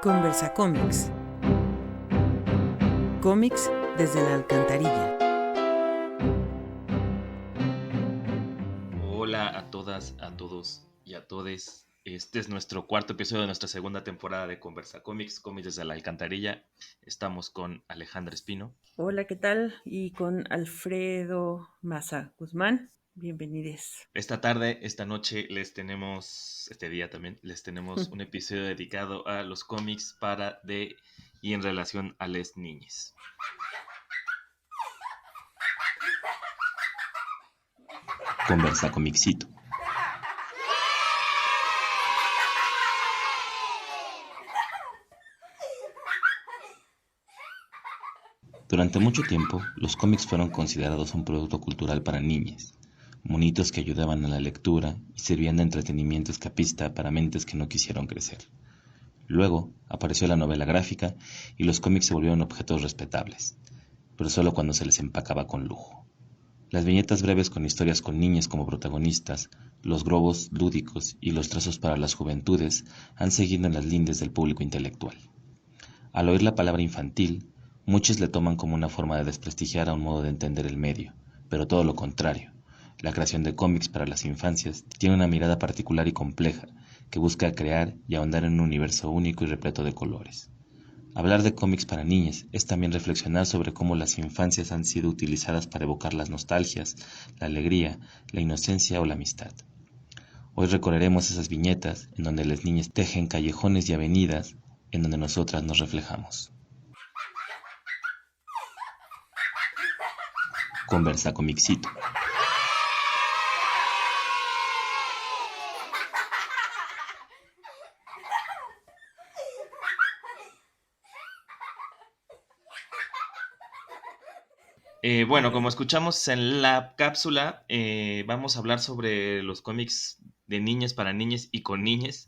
Conversa Cómics. Cómics desde la alcantarilla. Hola a todas, a todos y a todes. Este es nuestro cuarto episodio de nuestra segunda temporada de Conversa Cómics, Cómics desde la alcantarilla. Estamos con Alejandra Espino. Hola, ¿qué tal? Y con Alfredo Maza Guzmán. Bienvenidos. Esta tarde, esta noche, este día también, les tenemos un episodio dedicado a los cómics para, de y en relación a las niñas. Conversa Comicito. Durante mucho tiempo, los cómics fueron considerados un producto cultural para niñas, monitos que ayudaban a la lectura y servían de entretenimiento escapista para mentes que no quisieron crecer. Luego apareció la novela gráfica y los cómics se volvieron objetos respetables, pero solo cuando se les empacaba con lujo. Las viñetas breves con historias con niñas como protagonistas, los globos lúdicos y los trazos para las juventudes han seguido en las lindes del público intelectual. Al oír la palabra infantil, muchos le toman como una forma de desprestigiar a un modo de entender el medio, pero todo lo contrario. La creación de cómics para las infancias tiene una mirada particular y compleja que busca crear y ahondar en un universo único y repleto de colores. Hablar de cómics para niñas es también reflexionar sobre cómo las infancias han sido utilizadas para evocar las nostalgias, la alegría, la inocencia o la amistad. Hoy recorreremos esas viñetas en donde las niñas tejen callejones y avenidas en donde nosotras nos reflejamos. Conversa Comicito. Bueno, como escuchamos en la cápsula, vamos a hablar sobre los cómics de niñas para niñas y con niñas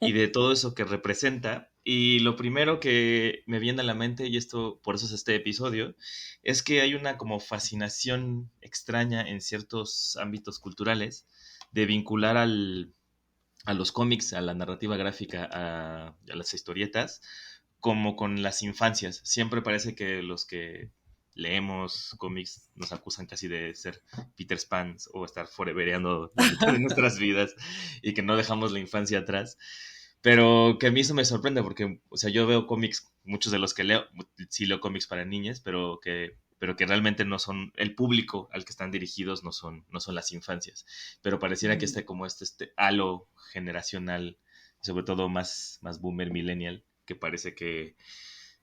y de todo eso que representa. Y lo primero que me viene a la mente, y esto por eso es este episodio, es que hay una como fascinación extraña en ciertos ámbitos culturales de vincular a los cómics, a la narrativa gráfica, a las historietas, como con las infancias. Siempre parece que los que leemos cómics nos acusan casi de ser Peter Pans o estar forevereando la mitad de nuestras vidas y que no dejamos la infancia atrás. Pero que a mí eso me sorprende porque, o sea, yo veo cómics, muchos de los que leo, sí leo cómics para niñas, pero que realmente no son, el público al que están dirigidos no son las infancias. Pero pareciera que como este halo generacional, sobre todo más boomer, millennial, que parece que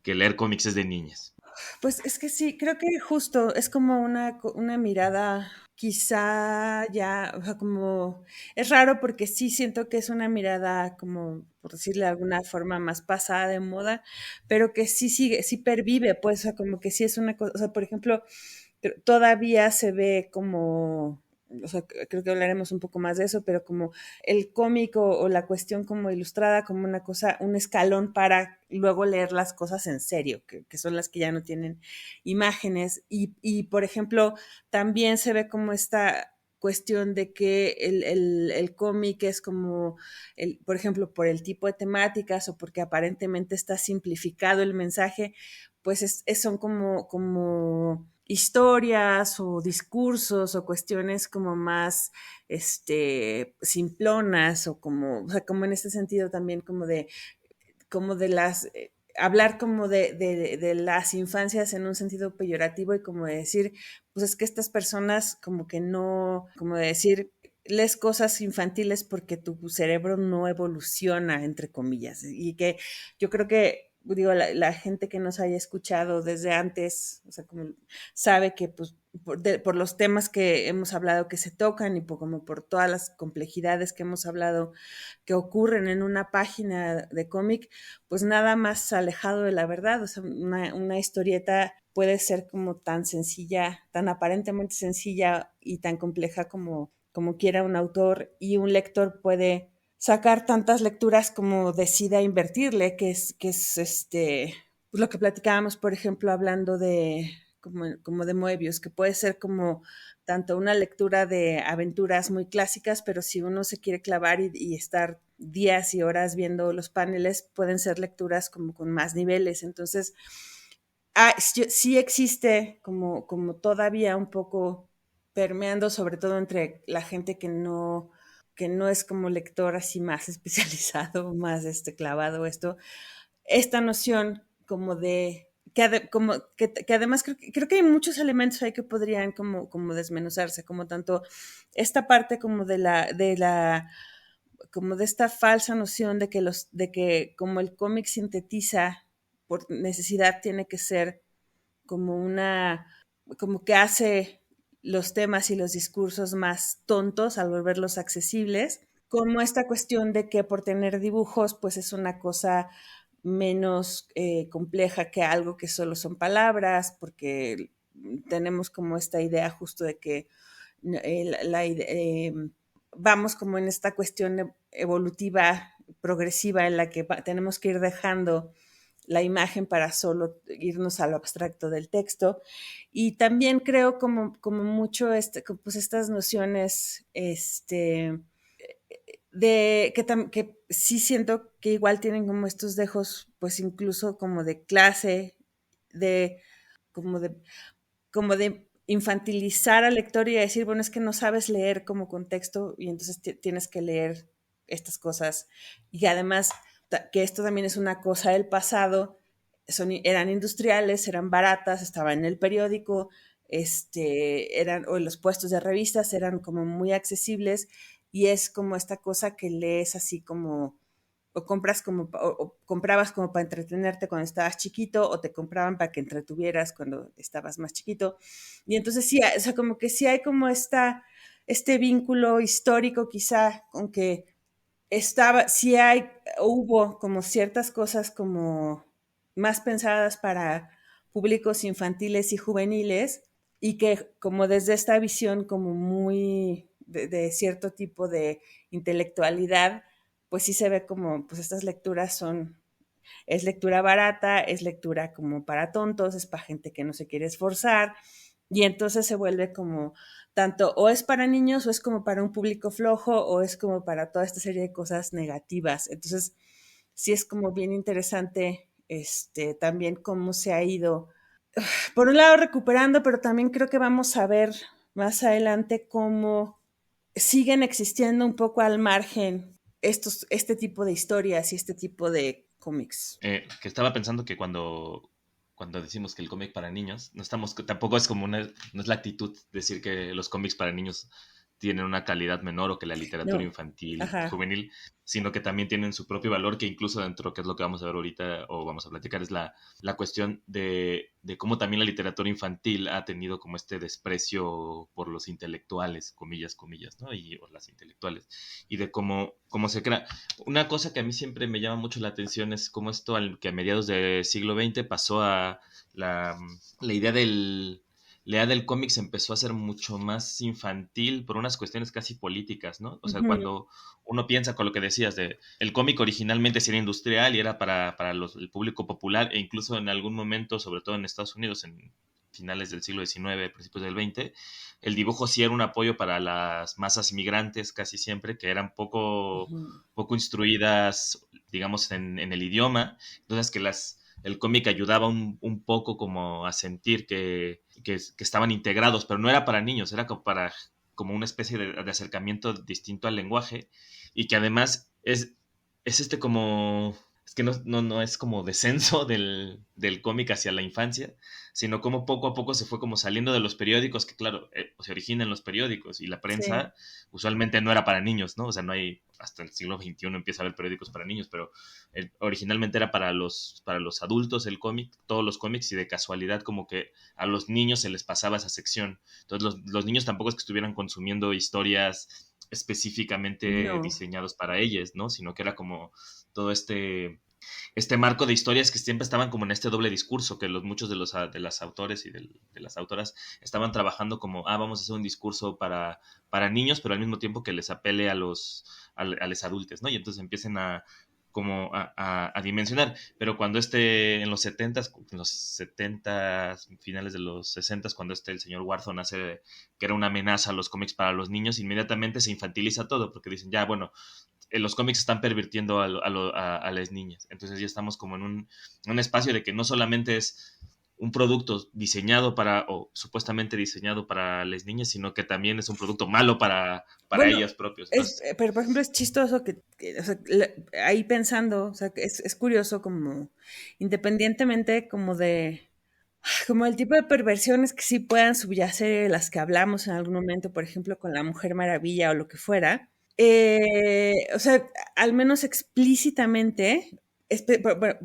leer cómics es de niñas. Pues es que sí, creo que justo es como una mirada quizá ya, o sea, como es raro porque sí siento que es una mirada como, por decirle de alguna forma, más pasada de moda, pero que sí sigue, sí pervive, pues, o sea, como que sí es una cosa, o sea, por ejemplo, todavía se ve como, o sea, creo que hablaremos un poco más de eso, pero como el cómic o la cuestión como ilustrada como una cosa, un escalón para luego leer las cosas en serio, que son las que ya no tienen imágenes. Y, por ejemplo, también se ve como esta cuestión de que el cómic es como, por ejemplo, por el tipo de temáticas o porque aparentemente está simplificado el mensaje, pues son como historias o discursos o cuestiones como más simplonas o sea, como en este sentido también como de las hablar como de las infancias en un sentido peyorativo y como de decir, pues es que estas personas como que no, como de decir, lees cosas infantiles porque tu cerebro no evoluciona, entre comillas, y que yo creo que digo, la gente que nos haya escuchado desde antes, o sea, como sabe que pues por los temas que hemos hablado que se tocan y como por todas las complejidades que hemos hablado que ocurren en una página de cómic, pues nada más alejado de la verdad. O sea, una historieta puede ser como tan sencilla, tan aparentemente sencilla y tan compleja como quiera un autor, y un lector puede sacar tantas lecturas como decida invertirle, que es pues lo que platicábamos, por ejemplo, hablando de como de Moebius, que puede ser como tanto una lectura de aventuras muy clásicas, pero si uno se quiere clavar y estar días y horas viendo los paneles, pueden ser lecturas como con más niveles. Entonces, sí existe como todavía un poco permeando, sobre todo entre la gente que no es como lector así más especializado, más clavado esta noción como de que además creo que hay muchos elementos ahí que podrían como desmenuzarse, como tanto esta parte como como de esta falsa noción de que como el cómic sintetiza por necesidad tiene que ser como como que hace los temas y los discursos más tontos al volverlos accesibles, como esta cuestión de que por tener dibujos pues es una cosa menos compleja que algo que solo son palabras, porque tenemos como esta idea justo de que vamos como en esta cuestión evolutiva, progresiva, en la que tenemos que ir dejando la imagen para solo irnos a lo abstracto del texto. Y también creo como mucho pues estas nociones que sí siento que igual tienen como estos dejos, pues incluso como de clase, de como de como de infantilizar al lector y decir, bueno, es que no sabes leer como contexto y entonces tienes que leer estas cosas. Y además, que esto también es una cosa del pasado, eran industriales, eran baratas, estaban en el periódico, o en los puestos de revistas, eran como muy accesibles y es como esta cosa que lees así como o comprabas como para entretenerte cuando estabas chiquito o te compraban para que entretuvieras cuando estabas más chiquito. Y entonces sí, o sea, como que sí hay como este vínculo histórico quizá con que hubo como ciertas cosas como más pensadas para públicos infantiles y juveniles y que como desde esta visión como muy de cierto tipo de intelectualidad, pues sí se ve como, pues estas lecturas es lectura barata, es lectura como para tontos, es para gente que no se quiere esforzar, y entonces se vuelve como tanto o es para niños o es como para un público flojo o es como para toda esta serie de cosas negativas. Entonces, sí es como bien interesante también cómo se ha ido, por un lado recuperando, pero también creo que vamos a ver más adelante cómo siguen existiendo un poco al margen este tipo de historias y este tipo de cómics. Que estaba pensando que cuando decimos que el cómic para niños, tampoco es como no es la actitud decir que los cómics para niños tienen una calidad menor o que la literatura No, infantil, ajá. juvenil, sino que también tienen su propio valor, que incluso dentro, que es lo que vamos a ver ahorita o vamos a platicar, es la cuestión de cómo también la literatura infantil ha tenido como este desprecio por los intelectuales, comillas, comillas, ¿no? O las intelectuales, y de cómo se crea. Una cosa que a mí siempre me llama mucho la atención es cómo esto, que a mediados del siglo XX pasó a la idea la idea del cómic se empezó a hacer mucho más infantil por unas cuestiones casi políticas, ¿no? O sea, Ujú, cuando uno piensa con lo que decías de el cómic originalmente sí era industrial y era para el público popular e incluso en algún momento, sobre todo en Estados Unidos, en finales del siglo XIX, principios del XX, el dibujo sí era un apoyo para las masas inmigrantes casi siempre, que eran ujú. poco instruidas, digamos, en el idioma, entonces el cómic ayudaba un poco como a sentir que estaban integrados, pero no era para niños, era como una especie de acercamiento distinto al lenguaje y que además es es que no es como descenso del cómic hacia la infancia, sino como poco a poco se fue como saliendo de los periódicos, que claro, se origina en los periódicos y la Sí, prensa usualmente no era para niños, ¿no? O sea, no hay, hasta el siglo XXI empieza a haber periódicos para niños, pero originalmente era para los adultos el cómic, todos los cómics, y de casualidad como que a los niños se les pasaba esa sección. Entonces los niños tampoco es que estuvieran consumiendo historias específicamente no, diseñados para ellas, ¿no? Sino que era como todo este marco de historias que siempre estaban como en este doble discurso, que muchos de las autores y de las autoras estaban trabajando como, vamos a hacer un discurso para niños, pero al mismo tiempo que les apele a los adultos, ¿no? Y entonces empiecen a dimensionar. Pero cuando en los 70s, finales de los 60s, cuando el señor Warthon hace que era una amenaza a los cómics para los niños, inmediatamente se infantiliza todo, porque dicen, ya, bueno, los cómics están pervirtiendo a las niñas. Entonces ya estamos como en un espacio de que no solamente es un producto diseñado o supuestamente diseñado para las niñas, sino que también es un producto malo para Bueno, ellas propios. Entonces, pero por ejemplo es chistoso o sea, ahí pensando, o sea, que es curioso como independientemente como el tipo de perversiones que sí puedan subyacer las que hablamos en algún momento, por ejemplo, con la Mujer Maravilla o lo que fuera, o sea, al menos explícitamente,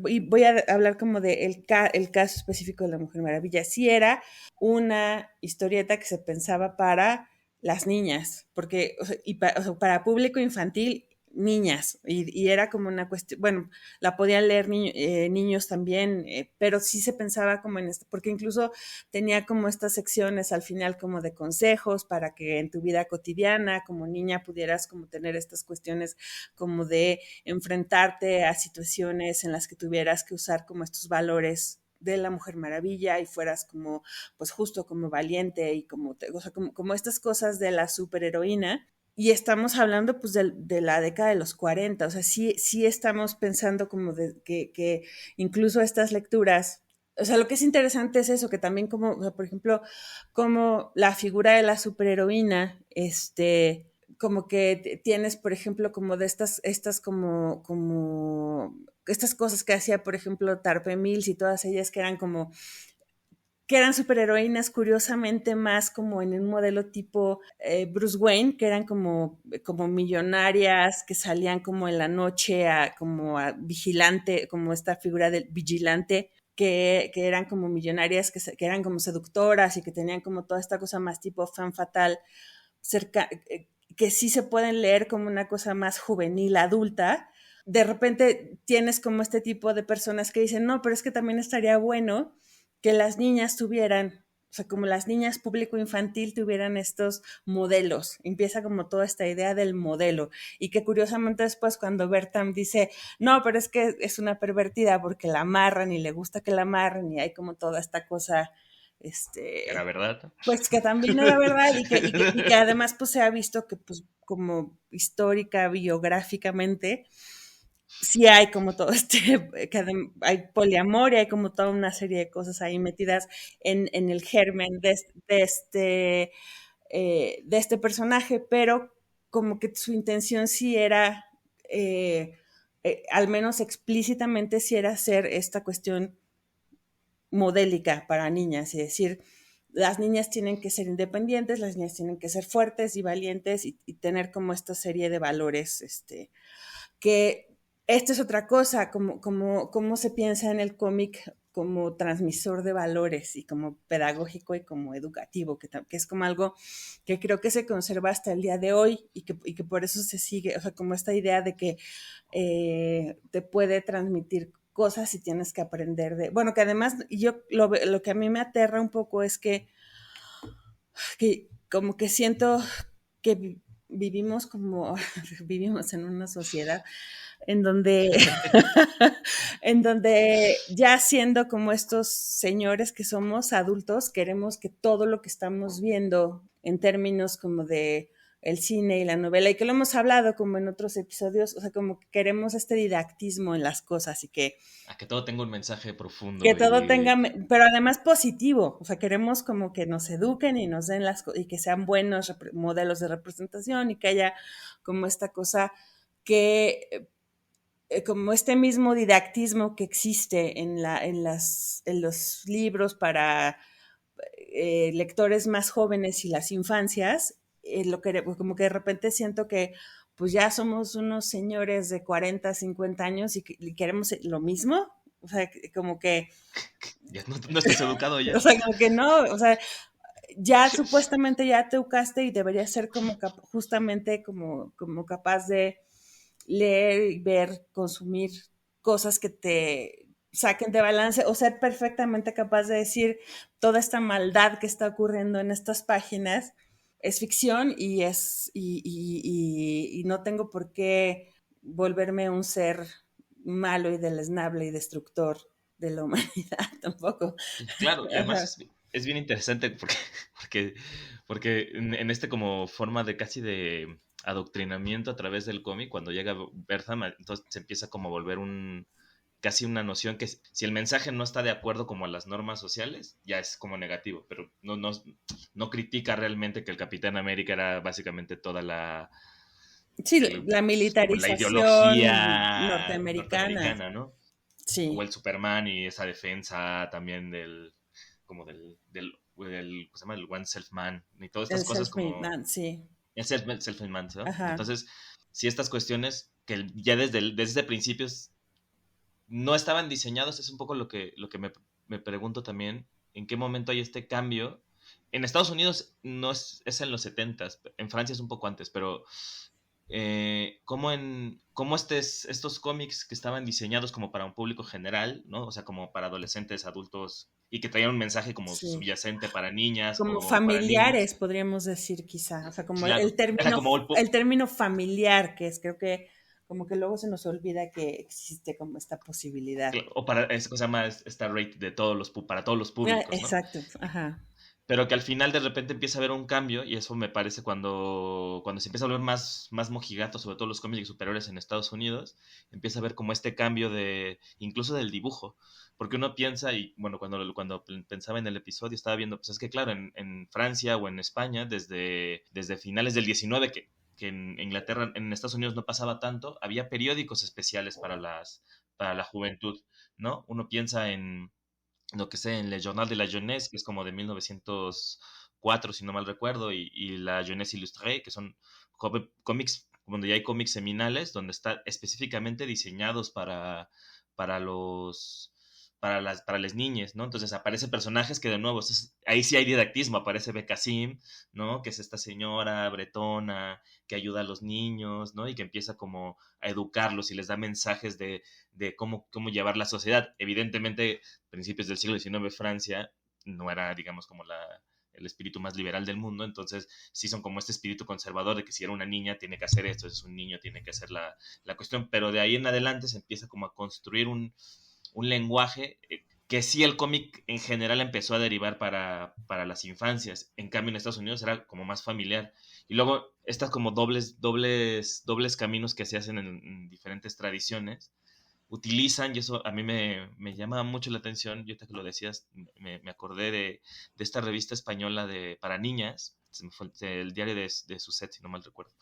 y voy a hablar como de el caso específico de la Mujer Maravilla, sí era una historieta que se pensaba para las niñas, porque, o sea, o sea, para público infantil, niñas, y era como una cuestión, bueno, la podían leer niños también, pero sí se pensaba como en esto, porque incluso tenía como estas secciones al final como de consejos para que en tu vida cotidiana como niña pudieras como tener estas cuestiones como de enfrentarte a situaciones en las que tuvieras que usar como estos valores de la Mujer Maravilla y fueras como, pues justo como valiente y como, o sea, como estas cosas de la superheroína. Y estamos hablando pues de la década de los 40, o sea, sí estamos pensando como de que incluso estas lecturas, o sea, lo que es interesante es eso, que también como, o sea, por ejemplo, como la figura de la superheroína, como que tienes, por ejemplo, como de estas como estas cosas que hacía, por ejemplo, Tarpe Mills y todas ellas que eran superheroínas curiosamente más como en un modelo tipo Bruce Wayne, que eran como millonarias, que salían como en la noche como a vigilante, como esta figura del vigilante, que eran como millonarias, que eran como seductoras y que tenían como toda esta cosa más tipo fan fatal, que sí se pueden leer como una cosa más juvenil, adulta. De repente tienes como este tipo de personas que dicen, no, pero es que también estaría bueno que las niñas tuvieran, o sea, como las niñas público infantil tuvieran estos modelos. Empieza como toda esta idea del modelo. Y que curiosamente después cuando Bertram dice, no, pero es que es una pervertida porque la amarran y le gusta que la amarren y hay como toda esta cosa, era verdad. pues que también era verdad y que además pues se ha visto que pues como histórica, biográficamente, sí hay como todo hay poliamor y hay como toda una serie de cosas ahí metidas en el germen de este personaje, pero como que su intención sí era, al menos explícitamente, sí era hacer esta cuestión modélica para niñas, es decir, las niñas tienen que ser independientes, las niñas tienen que ser fuertes y valientes y tener como esta serie de valores, que esto es otra cosa, como se piensa en el cómic como transmisor de valores y como pedagógico y como educativo, que es como algo que creo que se conserva hasta el día de hoy y que por eso se sigue, o sea, como esta idea de que te puede transmitir cosas y tienes que aprender bueno, que además yo lo que a mí me aterra un poco es que como que siento que vivimos como vivimos en una sociedad en donde, en donde ya siendo como estos señores que somos adultos, queremos que todo lo que estamos viendo en términos como de el cine y la novela, y que lo hemos hablado como en otros episodios, o sea, como que queremos este didactismo en las cosas y A que todo tenga un mensaje que profundo todo tenga, y pero además positivo, o sea, queremos como que nos eduquen y nos den y que sean buenos modelos de representación y que haya como esta cosa que como este mismo didactismo que existe en los libros para lectores más jóvenes y las infancias, como que de repente siento que pues ya somos unos señores de 40, 50 años y queremos lo mismo. O sea, como que, ya no estás educado ya. o sea, como que no, o sea, ya supuestamente ya te educaste y deberías ser como justamente como capaz de leer, ver, consumir cosas que te saquen de balance o ser perfectamente capaz de decir toda esta maldad que está ocurriendo en estas páginas es ficción y no tengo por qué volverme un ser malo y deleznable y destructor de la humanidad tampoco. Y claro, y además Ajá. es bien interesante porque, porque en este como forma de casi adoctrinamiento a través del cómic. Cuando llega Bertham, entonces se empieza como a volver casi una noción que si el mensaje no está de acuerdo como a las normas sociales, ya es como negativo, pero no critica realmente que el Capitán América era básicamente toda Sí, la como la militarización ideología norteamericana. norteamericana, ¿no? O Sí, el Superman y esa defensa también como ¿cómo se llama? El One Self Man, y todas el estas cosas self-made como man, sí. el self-made man, ¿no? Ajá. Entonces, si estas cuestiones que ya desde principios no estaban diseñados, es un poco lo que me pregunto también, en qué momento hay este cambio. En Estados Unidos no es en los 70s, en Francia es un poco antes, pero cómo estos cómics que estaban diseñados como para un público general, ¿no? O sea, como para adolescentes, adultos, y que traían un mensaje como Sí. subyacente para niñas Como o para niños. familiares, podríamos decir quizá. O sea, como Claro, era como el término familiar, que es, creo que como que luego se nos olvida que existe como esta posibilidad. o para, es cosa más, esta rate de para todos los públicos, ¿no? Exacto, ajá. Pero que al final de repente empieza a haber un cambio, y eso me parece cuando se empieza a volver más mojigato, sobre todo los cómics superiores en Estados Unidos, empieza a ver como este cambio incluso del dibujo, porque uno piensa, y bueno, cuando pensaba en el episodio estaba viendo, pues es que claro, en Francia o en España, desde finales del 19, que en Inglaterra, en Estados Unidos no pasaba tanto, había periódicos especiales para la juventud, ¿no? Uno piensa en lo que sé, en Le Journal de la Jeunesse, que es como de 1904, si no mal recuerdo, y la Jeunesse Illustrée, que son cómics, donde ya hay cómics seminales, donde están específicamente diseñados para los para las niñas, ¿no? Entonces aparecen personajes que de nuevo, ahí sí hay didactismo, aparece Becassim, ¿no? Que es esta señora bretona que ayuda a los niños, ¿no? Y que empieza como a educarlos y les da mensajes de cómo llevar la sociedad. Evidentemente, principios del siglo XIX, Francia no era, digamos, como el espíritu más liberal del mundo, entonces sí son como este espíritu conservador de que si era una niña tiene que hacer esto, si es un niño tiene que hacer la cuestión, pero de ahí en adelante se empieza como a construir un lenguaje que sí el cómic en general empezó a derivar para las infancias, en cambio en Estados Unidos era como más familiar, y luego estas como dobles caminos que se hacen en diferentes tradiciones, utilizan, y eso a mí me llama mucho la atención, yo ahorita que lo decías, me acordé de esta revista española para niñas, se me fue el diario de Suzette, si no mal recuerdo.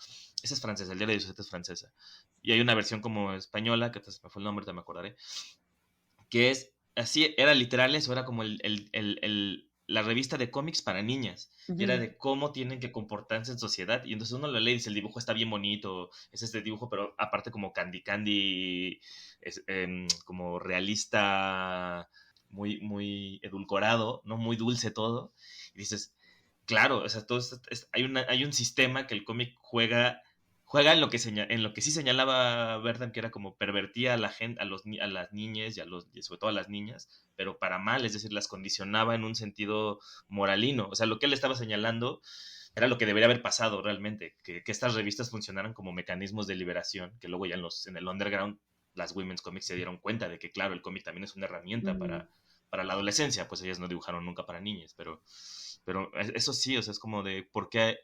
Esa es francesa, el diario de Suzette es francesa. Y hay una versión como española, que se me fue el nombre, te me acordaré, que es así, era literal eso, era como la revista de cómics para niñas, y era Ujú. de cómo tienen que comportarse en sociedad, y entonces uno lo lee y dice, el dibujo está bien bonito, es este dibujo, pero aparte como Candy, como realista, muy edulcorado, ¿no? Muy dulce todo, y dices, claro, o sea, hay un sistema que el cómic juega en lo que sí señalaba Verdam, que era como pervertía a la gente, a las niñas y sobre todo a las niñas, pero para mal, es decir, las condicionaba en un sentido moralino. O sea, lo que él estaba señalando era lo que debería haber pasado realmente, que estas revistas funcionaran como mecanismos de liberación, que luego ya en el underground las women's comics se dieron cuenta de que, claro, el cómic también es una herramienta Mm. para la adolescencia, pues ellas no dibujaron nunca para niñas, pero eso sí, o sea, es como de por qué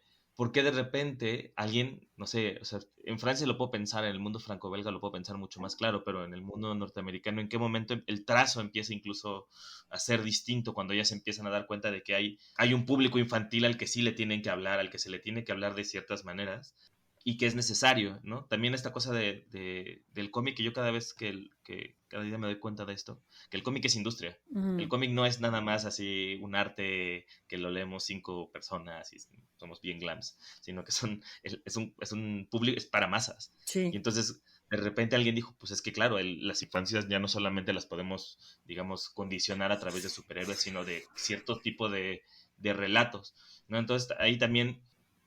de repente alguien, no sé, o sea, en Francia lo puedo pensar, en el mundo franco-belga lo puedo pensar mucho más claro, pero en el mundo norteamericano, ¿en qué momento el trazo empieza incluso a ser distinto cuando ya se empiezan a dar cuenta de que hay un público infantil al que sí le tienen que hablar, al que se le tiene que hablar de ciertas maneras? Y que es necesario, ¿no? También esta cosa del cómic, que yo que cada día me doy cuenta de esto, que el cómic es industria. El Ujú. cómic no es nada más así un arte que lo leemos 5 personas y somos bien glams, sino que es un público, es para masas. Y Sí. entonces, de repente alguien dijo, pues es que claro, las infancias ya no solamente las podemos, digamos, condicionar a través de superhéroes, sino de cierto tipo de relatos, ¿no? Entonces, ahí también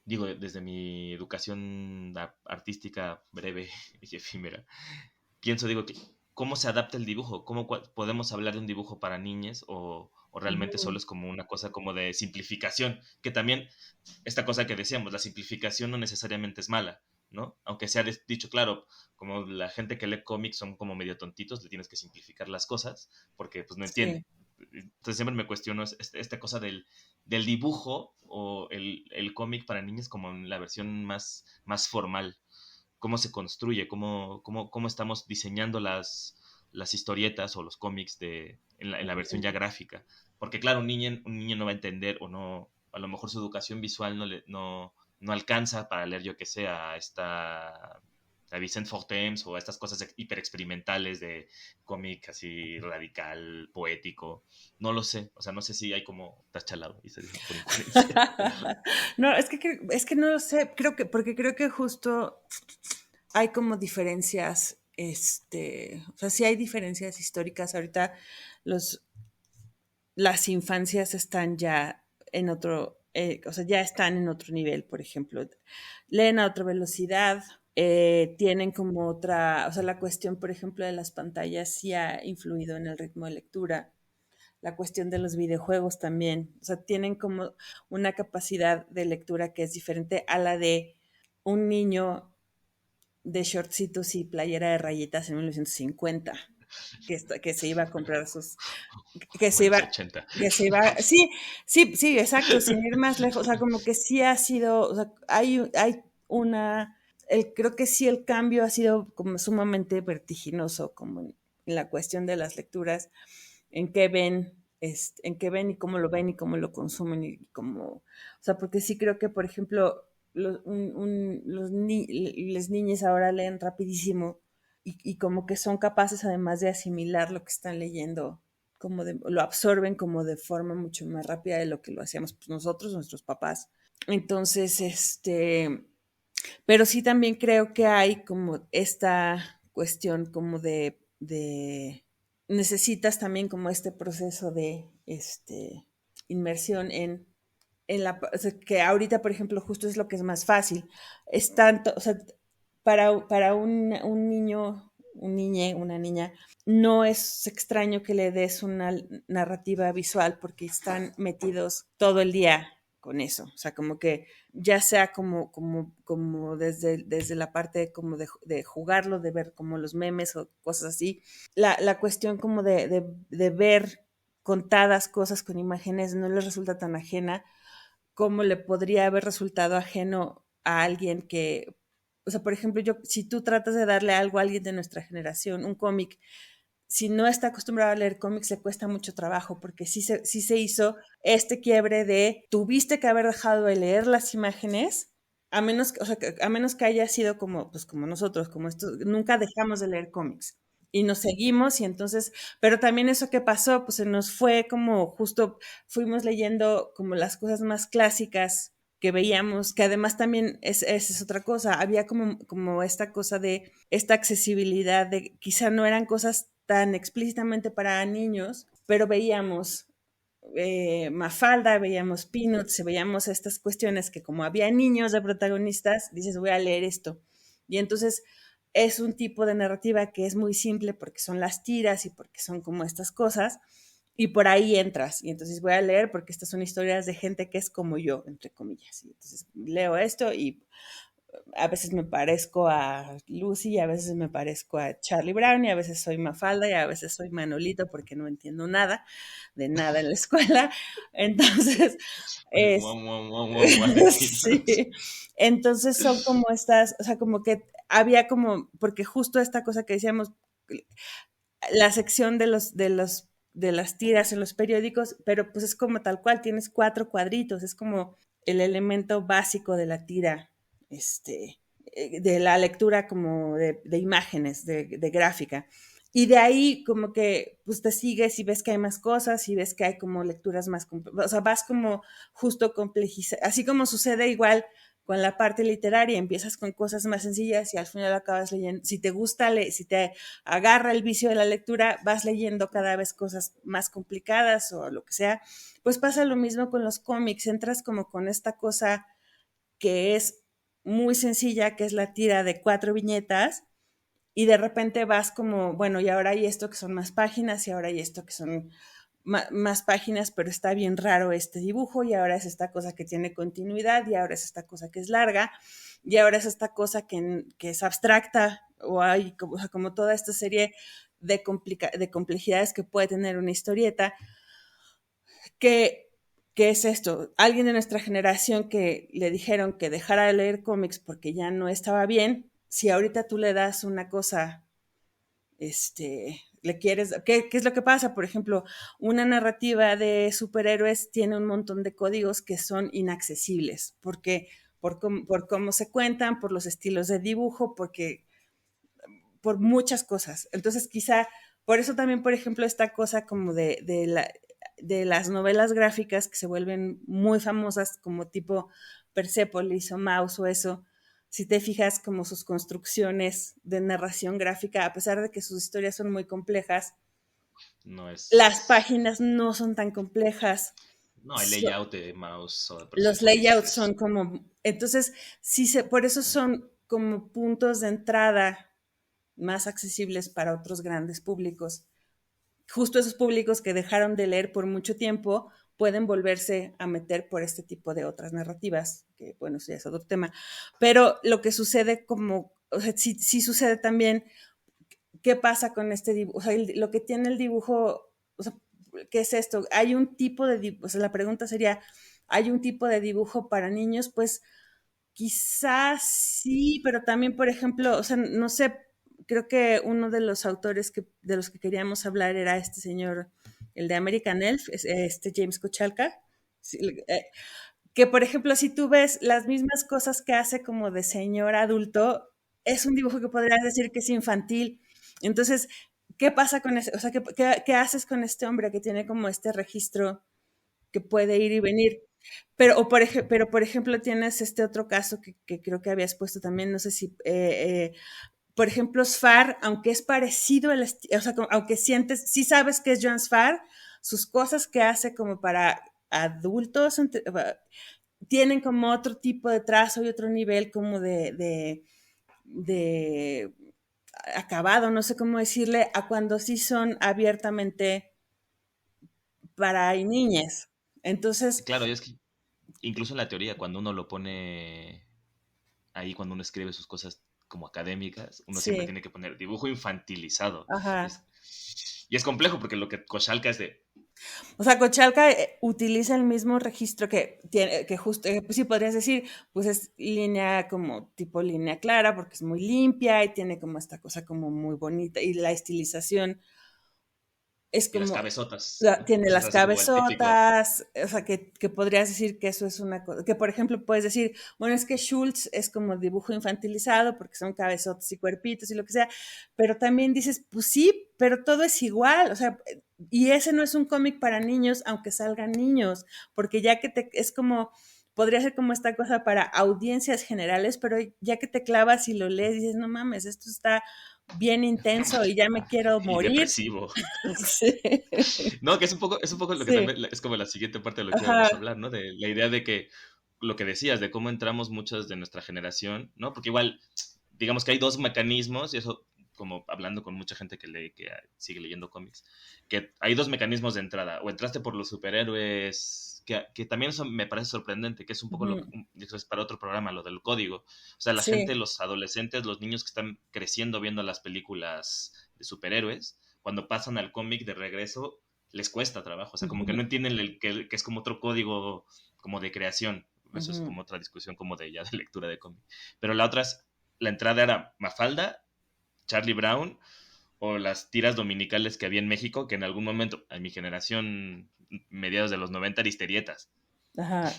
digo, desde mi educación artística breve y efímera, digo, que cómo se adapta el dibujo, podemos hablar de un dibujo para niñas o realmente solo Ujú. es como una cosa como de simplificación, que también esta cosa que decíamos, la simplificación no necesariamente es mala, ¿no? Aunque se ha dicho, claro, como la gente que lee cómics son como medio tontitos, le tienes que simplificar las cosas porque pues no Sí. entiende. Entonces siempre me cuestiono esta cosa del dibujo o el cómic para niños como en la versión más formal. Cómo se construye, cómo estamos diseñando las historietas o los cómics en la versión ya gráfica. Porque claro, un niño no va a entender o no, a lo mejor su educación visual no alcanza para leer, yo que sé, a Vicente Fortems o a estas cosas hiper experimentales de cómic así radical, poético. No lo sé, o sea, no sé si hay como estás chalado y se dice por incoherencia. No, es que no lo sé, porque creo que justo hay como diferencias, o sea, sí hay diferencias históricas. Ahorita las infancias están ya en otro, o sea, ya están en otro nivel, por ejemplo, leen a otra velocidad, tienen como otra, o sea, la cuestión, por ejemplo, de las pantallas sí ha influido en el ritmo de lectura, la cuestión de los videojuegos también, o sea, tienen como una capacidad de lectura que es diferente a la de un niño de shortcitos y playera de rayitas en 1950, que se iba a comprar que O se en los iba, 80. sí, sí, sí, exacto, sin ir más lejos, o sea, como que sí ha sido, o sea, hay creo que sí el cambio ha sido como sumamente vertiginoso, como en la cuestión de las lecturas, en qué ven, en qué ven y cómo lo ven y cómo lo consumen y cómo, o sea, porque sí creo que, por ejemplo, las niñas ahora leen rapidísimo y como que son capaces además de asimilar lo que están leyendo, lo absorben como de forma mucho más rápida de lo que lo hacíamos pues, nosotros, nuestros papás. Entonces, pero sí también creo que hay como esta cuestión como necesitas también como este proceso de inmersión o sea, que ahorita, por ejemplo, justo es lo que es más fácil. Es tanto, o sea, para un niño, una niña, no es extraño que le des una narrativa visual porque están metidos todo el día con eso. O sea, como que ya sea como desde la parte como de jugarlo, de ver como los memes o cosas así. La cuestión como de ver contadas cosas con imágenes no les resulta tan ajena como le podría haber resultado ajeno a alguien que, o sea, por ejemplo, si tú tratas de darle algo a alguien de nuestra generación, un cómic, si no está acostumbrado a leer cómics, le cuesta mucho trabajo, porque sí se hizo este quiebre de tuviste que haber dejado de leer las imágenes, o sea, a menos que haya sido como, pues como nosotros, como esto, nunca dejamos de leer cómics. Y nos seguimos, y entonces, pero también eso que pasó, pues se nos fue como justo, fuimos leyendo como las cosas más clásicas que veíamos, que además también esa es otra cosa, había como esta cosa de esta accesibilidad de quizá no eran cosas tan explícitamente para niños, pero veíamos Mafalda, veíamos Peanuts, veíamos estas cuestiones que como había niños de protagonistas, dices voy a leer esto. Y entonces es un tipo de narrativa que es muy simple porque son las tiras y porque son como estas cosas, y por ahí entras, y entonces voy a leer porque estas son historias de gente que es como yo, entre comillas, y entonces leo esto y a veces me parezco a Lucy, y a veces me parezco a Charlie Brown, y a veces soy Mafalda, y a veces soy Manolito porque no entiendo nada, de nada en la escuela, entonces, es, sí, entonces son como estas, o sea, como que había como, porque justo esta cosa que decíamos, la sección de las tiras en los periódicos, pero pues es como tal cual, tienes 4 cuadritos, es como el elemento básico de la tira, de la lectura como de imágenes, de gráfica. Y de ahí como que pues te sigues y ves que hay más cosas y ves que hay como lecturas más, o sea, vas como justo complejizando, así como sucede igual con la parte literaria, empiezas con cosas más sencillas y al final acabas leyendo, si te gusta, si te agarra el vicio de la lectura, vas leyendo cada vez cosas más complicadas o lo que sea. Pues pasa lo mismo con los cómics, entras como con esta cosa que es muy sencilla, que es la tira de 4 viñetas, y de repente vas como, bueno, y ahora hay esto que son más páginas, y ahora hay esto que son más páginas, pero está bien raro este dibujo, y ahora es esta cosa que tiene continuidad, y ahora es esta cosa que es larga, y ahora es esta cosa que es abstracta, o sea, como toda esta serie de complejidades que puede tener una historieta. ¿Qué, qué es esto? Alguien de nuestra generación que le dijeron que dejara de leer cómics porque ya no estaba bien, si ahorita tú le das una cosa, le quieres, ¿qué es lo que pasa? Por ejemplo, una narrativa de superhéroes tiene un montón de códigos que son inaccesibles, porque por cómo se cuentan, por los estilos de dibujo, por muchas cosas. Entonces, quizá por eso también, por ejemplo, esta cosa como de las novelas gráficas que se vuelven muy famosas, como tipo Persepolis o Maus o eso, si te fijas como sus construcciones de narración gráfica, a pesar de que sus historias son muy complejas, No las es... páginas no son tan complejas. No, el layout de Mouse o de Los Persepolis layouts es... son como, entonces, por eso son como puntos de entrada más accesibles para otros grandes públicos. Justo esos públicos que dejaron de leer por mucho tiempo pueden volverse a meter por este tipo de otras narrativas, que bueno, eso ya es otro tema. Pero lo que sucede como, o sea, sí sucede también, ¿qué pasa con este dibujo? O sea, lo que tiene el dibujo, o sea, ¿qué es esto? Hay un tipo de dibujo, o sea, la pregunta sería, ¿hay un tipo de dibujo para niños? Pues quizás sí, pero también, por ejemplo, o sea, no sé, creo que uno de los autores de los que queríamos hablar era este señor, el de American Elf, James Kochalka, sí, que por ejemplo, si tú ves las mismas cosas que hace como de señor adulto, es un dibujo que podrías decir que es infantil. Entonces, ¿qué pasa con ese? O sea, ¿qué haces con este hombre que tiene como este registro que puede ir y venir? Pero por ejemplo, tienes este otro caso que creo que habías puesto también, no sé si, por ejemplo, Sfar, aunque es parecido, o sea, aunque sientes, sí sabes que es Joan Sfar, sus cosas que hace como para adultos, tienen como otro tipo de trazo y otro nivel como de acabado, no sé cómo decirle, a cuando sí son abiertamente para niñas. Entonces, Claro, y es que incluso en la teoría, cuando uno lo pone ahí, cuando uno escribe sus cosas como académicas, uno siempre sí, tiene que poner dibujo infantilizado. Y ajá. es complejo porque lo que Koshalka es de... O sea, Cochalca utiliza el mismo registro que tiene, que justo, pues sí podrías decir, pues es línea como tipo línea clara, porque es muy limpia y tiene como esta cosa como muy bonita y la estilización es Y las como, cabezotas, ¿no? tiene Eso es las así como el típico... cabezotas, o sea, que podrías decir que eso es una cosa, que por ejemplo puedes decir, bueno, es que Schultz es como dibujo infantilizado porque son cabezotas y cuerpitos y lo que sea, pero también dices, pues sí, pero todo es igual, o sea, y ese no es un cómic para niños, aunque salgan niños, porque ya que es como, podría ser como esta cosa para audiencias generales, pero ya que te clavas y lo lees, dices, no mames, esto está bien intenso y ya me quiero Y morir. depresivo. Sí. No, que es un poco lo que Sí. también es como la siguiente parte de lo que íbamos a Ajá. hablar, ¿no? De la idea de que lo que decías, de cómo entramos muchos de nuestra generación, ¿no? Porque igual, digamos que hay dos mecanismos, y eso como hablando con mucha gente que lee, que sigue leyendo cómics, que hay dos mecanismos de entrada. O entraste por los superhéroes, que también eso me parece sorprendente, que es un poco Ujú. eso es para otro programa, lo del código. O sea, la gente, Sí. los adolescentes, los niños que están creciendo viendo las películas de superhéroes, cuando pasan al cómic de regreso, les cuesta trabajo. O sea, como que no Ujú. entienden que es como otro código como de creación. Eso es Ujú. como otra discusión como de ya de lectura de cómic. Pero la otra es, la entrada era Mafalda, Charlie Brown o las tiras dominicales que había en México, que en algún momento, en mi generación, mediados de los 90, era Historietas. Ajá.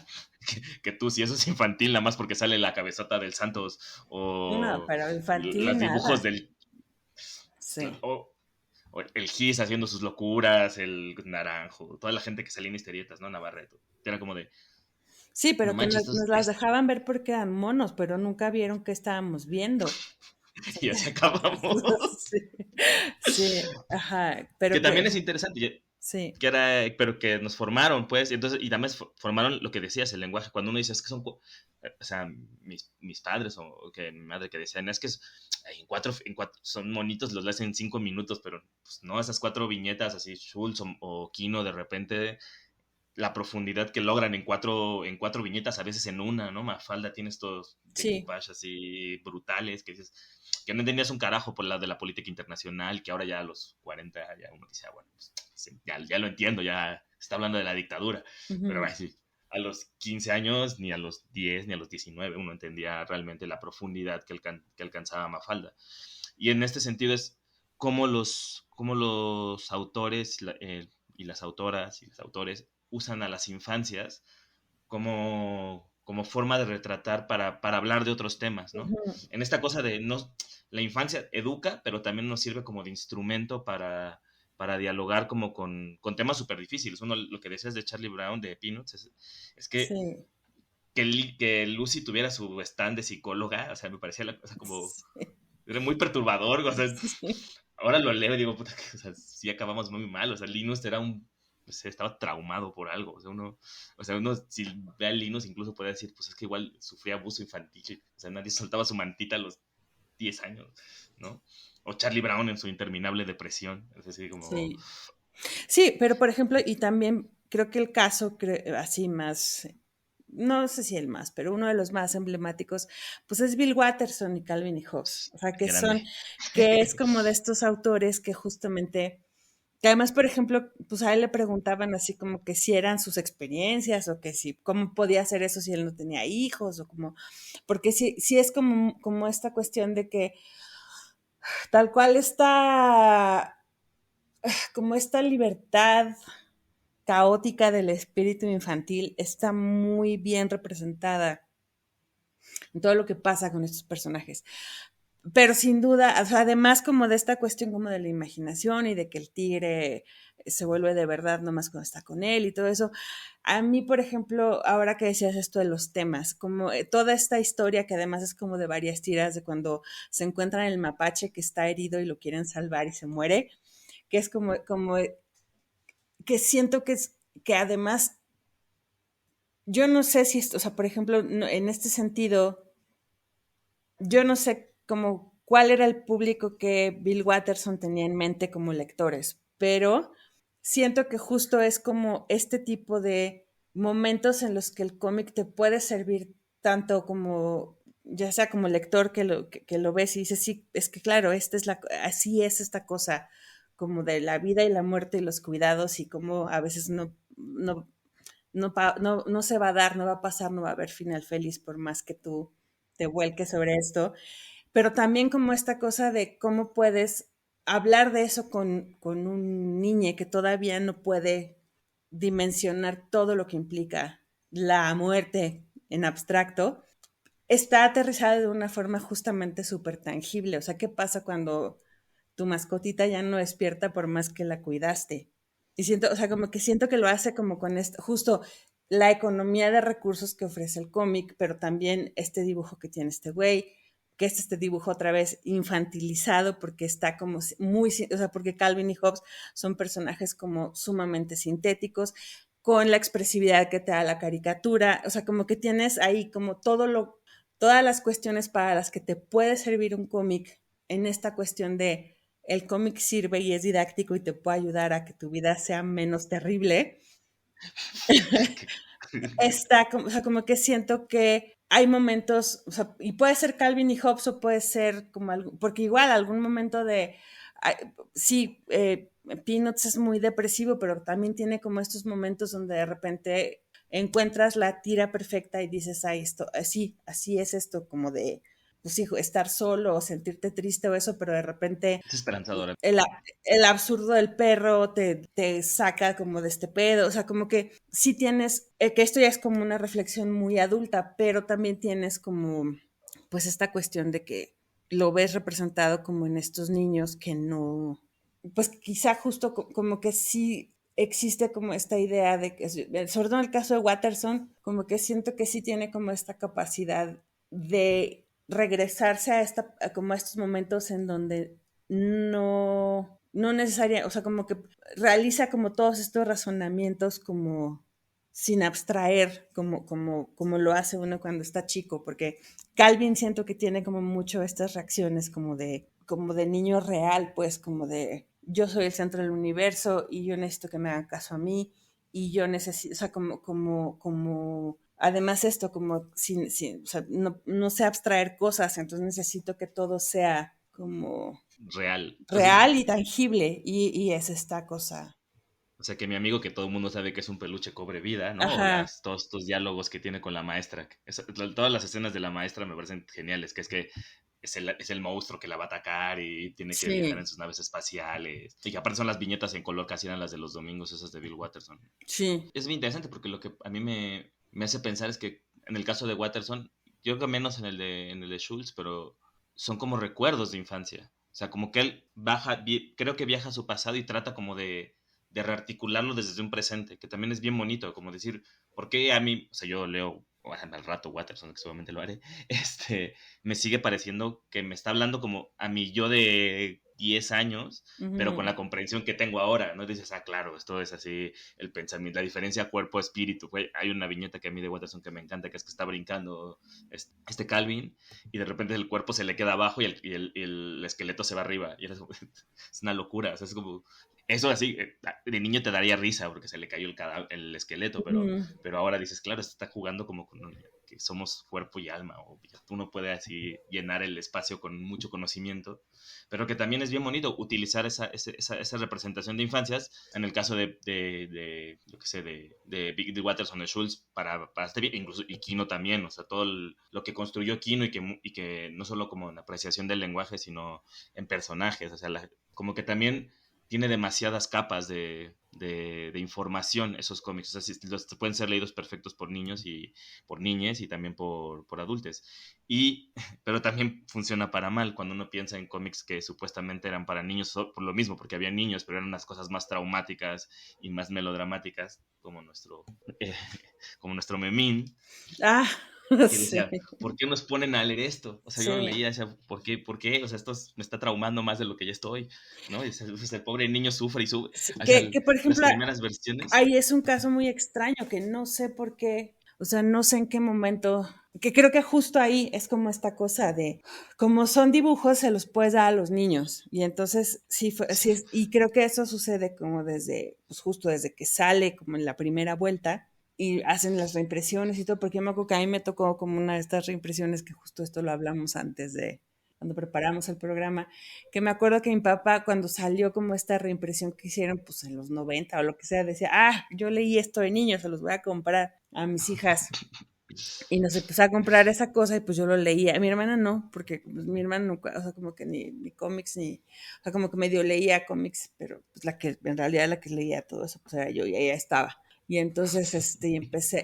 Que tú, si eso es infantil, nada más porque sale la cabezota del Santos No, o pero infantil los dibujos nada. del... Sí. O el Gis haciendo sus locuras, el Naranjo, toda la gente que salía en Historietas, ¿no? Navarreto. Era como de, Sí, no pero que manches, nos las dejaban ver porque eran monos, pero nunca vieron qué estábamos viendo. O sea, y así acabamos. sí, sí, ajá, Que pero también que es interesante, sí, que era, pero que nos formaron, pues, y entonces, y también formaron lo que decías, el lenguaje, cuando uno dice, es que son, o sea, mis padres o que mi madre que decían, es que son monitos, los lees en 5 minutos, pero pues no, esas 4 viñetas así, Schultz o Kino de repente, la profundidad que logran en cuatro viñetas, a veces en una, ¿no? Mafalda tiene estos Sí, decoupage así brutales que dices que no entendías un carajo por la de la política internacional, que ahora ya a los 40 ya uno dice, bueno, pues, sí, ya lo entiendo, ya está hablando de la dictadura, pero ujú, sí, a los 15 años, ni a los 10, ni a los 19, uno entendía realmente la profundidad que alcanzaba Mafalda. Y en este sentido es cómo los autores y las autoras y los autores usan a las infancias como forma de retratar para hablar de otros temas, ¿no? ujú. En esta cosa de no, la infancia educa, pero también nos sirve como de instrumento para dialogar como con temas súper difíciles. Uno, lo que decías de Charlie Brown, de Peanuts, es Sí, que Lucy tuviera su stand de psicóloga, o sea, me parecía la cosa como, sí, era muy perturbador, o sea, sí. ahora lo leo y digo, puta, o sea, sí acabamos muy mal, o sea, Linus era o sea, estaba traumado por algo, o sea, uno si ve a Linus incluso puede decir, pues es que igual sufría abuso infantil, o sea, nadie soltaba su mantita a los 10 años, ¿no? O Charlie Brown en su interminable depresión, es decir, como, Sí. Sí, pero por ejemplo, y también creo que el caso así más, no sé si el más, pero uno de los más emblemáticos, pues es Bill Watterson y Calvin y Hobbes. O sea, grande. que es como de estos autores que justamente, que además, por ejemplo, pues a él le preguntaban así como que si eran sus experiencias o que si, cómo podía hacer eso si él no tenía hijos o como, porque sí, sí es como esta cuestión de que tal cual está, como esta libertad caótica del espíritu infantil está muy bien representada en todo lo que pasa con estos personajes. Pero sin duda, o sea, además como de esta cuestión como de la imaginación y de que el tigre se vuelve de verdad nomás cuando está con él y todo eso. A mí, por ejemplo, ahora que decías esto de los temas, como toda esta historia que además es como de varias tiras de cuando se encuentran el mapache que está herido y lo quieren salvar y se muere, que es como que siento que es que además yo no sé si esto, o sea, por ejemplo, en este sentido, yo no sé como cuál era el público que Bill Watterson tenía en mente como lectores, pero siento que justo es como este tipo de momentos en los que el cómic te puede servir tanto como, ya sea como lector que lo ves y dices, sí, es que claro, así es esta cosa, como de la vida y la muerte y los cuidados y cómo a veces no se va a dar, no va a pasar, no va a haber final feliz por más que tú te vuelques sobre esto, pero también como esta cosa de cómo puedes hablar de eso con un niño que todavía no puede dimensionar todo lo que implica la muerte en abstracto, está aterrizada de una forma justamente súper tangible. O sea, ¿qué pasa cuando tu mascotita ya no despierta por más que la cuidaste? Y siento, o sea, como que siento que lo hace como con esto, justo la economía de recursos que ofrece el cómic, pero también este dibujo que tiene este güey, que es este dibujo otra vez infantilizado porque está como muy, o sea, porque Calvin y Hobbes son personajes como sumamente sintéticos, con la expresividad que te da la caricatura, o sea, como que tienes ahí como todas las cuestiones para las que te puede servir un cómic en esta cuestión de el cómic sirve y es didáctico y te puede ayudar a que tu vida sea menos terrible. Está como, o sea, como que siento que hay momentos, o sea, y puede ser Calvin y Hobbes o puede ser como algo, porque igual algún momento de, sí, Peanuts es muy depresivo, pero también tiene como estos momentos donde de repente encuentras la tira perfecta y dices, ay, esto, así, así es esto, como de, pues hijo, estar solo o sentirte triste o eso, pero de repente es esperanzadora. el, el absurdo del perro te saca como de este pedo, o sea, como que sí tienes, que esto ya es como una reflexión muy adulta, pero también tienes como, pues esta cuestión de que lo ves representado como en estos niños que no, pues quizá justo como que sí existe como esta idea de que, sobre todo en el caso de Watterson, como que siento que sí tiene como esta capacidad de regresarse como a estos momentos en donde no necesaria, o sea, como que realiza como todos estos razonamientos como sin abstraer, como lo hace uno cuando está chico, porque Calvin siento que tiene como mucho estas reacciones como de niño real, pues como de yo soy el centro del universo y yo necesito que me hagan caso a mí y yo necesito, o sea, además esto, como o sea, no sé abstraer cosas, entonces necesito que todo sea como Real. real y tangible, y es esta cosa. O sea, que mi amigo que todo el mundo sabe que es un peluche cobre vida, ¿no? O Ajá, todos estos diálogos que tiene con la maestra. Todas las escenas de la maestra me parecen geniales, que es el monstruo que la va a atacar y tiene que viajar sí, en sus naves espaciales. Y que aparte son las viñetas en color, casi eran las de los domingos, esas de Bill Watterson. sí, Es muy interesante porque lo que a mí me hace pensar es que en el caso de Watterson, yo creo que menos en el de Schultz, pero son como recuerdos de infancia. O sea, como que él creo que viaja a su pasado y trata como de rearticularlo desde un presente, que también es bien bonito, como decir, ¿por qué a mí, o sea, yo leo bueno, al rato Watterson, que seguramente lo haré, me sigue pareciendo que me está hablando como a mí yo de 10 años, pero con ujú, la comprensión que tengo ahora, ¿no? Dices, ah, claro, esto es así, el pensamiento, la diferencia cuerpo-espíritu. Hay una viñeta que a mí de Watterson que me encanta, que es que está brincando este Calvin y de repente el cuerpo se le queda abajo y el esqueleto se va arriba. Y es una locura, o sea, es como... Eso así, de niño te daría risa porque se le cayó el esqueleto, ujú. pero ahora dices, claro, está jugando como con que somos cuerpo y alma, o uno puede así llenar el espacio con mucho conocimiento, pero que también es bien bonito utilizar esa representación de infancias, en el caso yo qué sé, de Watterson de Schultz, para este bien, incluso, y Kino también, o sea, todo lo que construyó Kino y que no solo como en apreciación del lenguaje, sino en personajes, o sea, como que también tiene demasiadas capas de información esos cómics. O sea, pueden ser leídos perfectos por niños y por niñas y también por adultos. Pero también funciona para mal cuando uno piensa en cómics que supuestamente eran para niños por lo mismo, porque había niños, pero eran unas cosas más traumáticas y más melodramáticas, eh, como nuestro Memín, Ah, y sí, decía, ¿por qué nos ponen a leer esto? O sea, yo lo sí. leía, decía, ¿por qué? ¿Por qué? O sea, esto me está traumando más de lo que ya estoy, ¿no? Y pues, el pobre niño sufre y sufre. Sí, O sea, por las ejemplo, primeras versiones, ahí es un caso muy extraño que no sé por qué, o sea, no sé en qué momento, que creo que justo ahí es como esta cosa de, como son dibujos, se los puedes dar a los niños. Y entonces, sí, sí, sí y creo que eso sucede como desde, pues justo desde que sale, como en la primera vuelta, y hacen las reimpresiones y todo, porque yo me acuerdo que a mí me tocó como una de estas reimpresiones que justo esto lo hablamos antes de, cuando preparamos el programa, que me acuerdo que mi papá cuando salió como esta reimpresión que hicieron pues en los 90 o lo que sea, decía, ah, yo leí esto de niño, se los voy a comprar a mis hijas. Y nos empezó a comprar esa cosa y pues yo lo leía. Mi hermana no, porque pues, mi hermana nunca, o sea, como que ni cómics, o sea, como que medio leía cómics, pero pues la que, en realidad la que leía todo eso, pues era yo y ella estaba. Y entonces, empecé,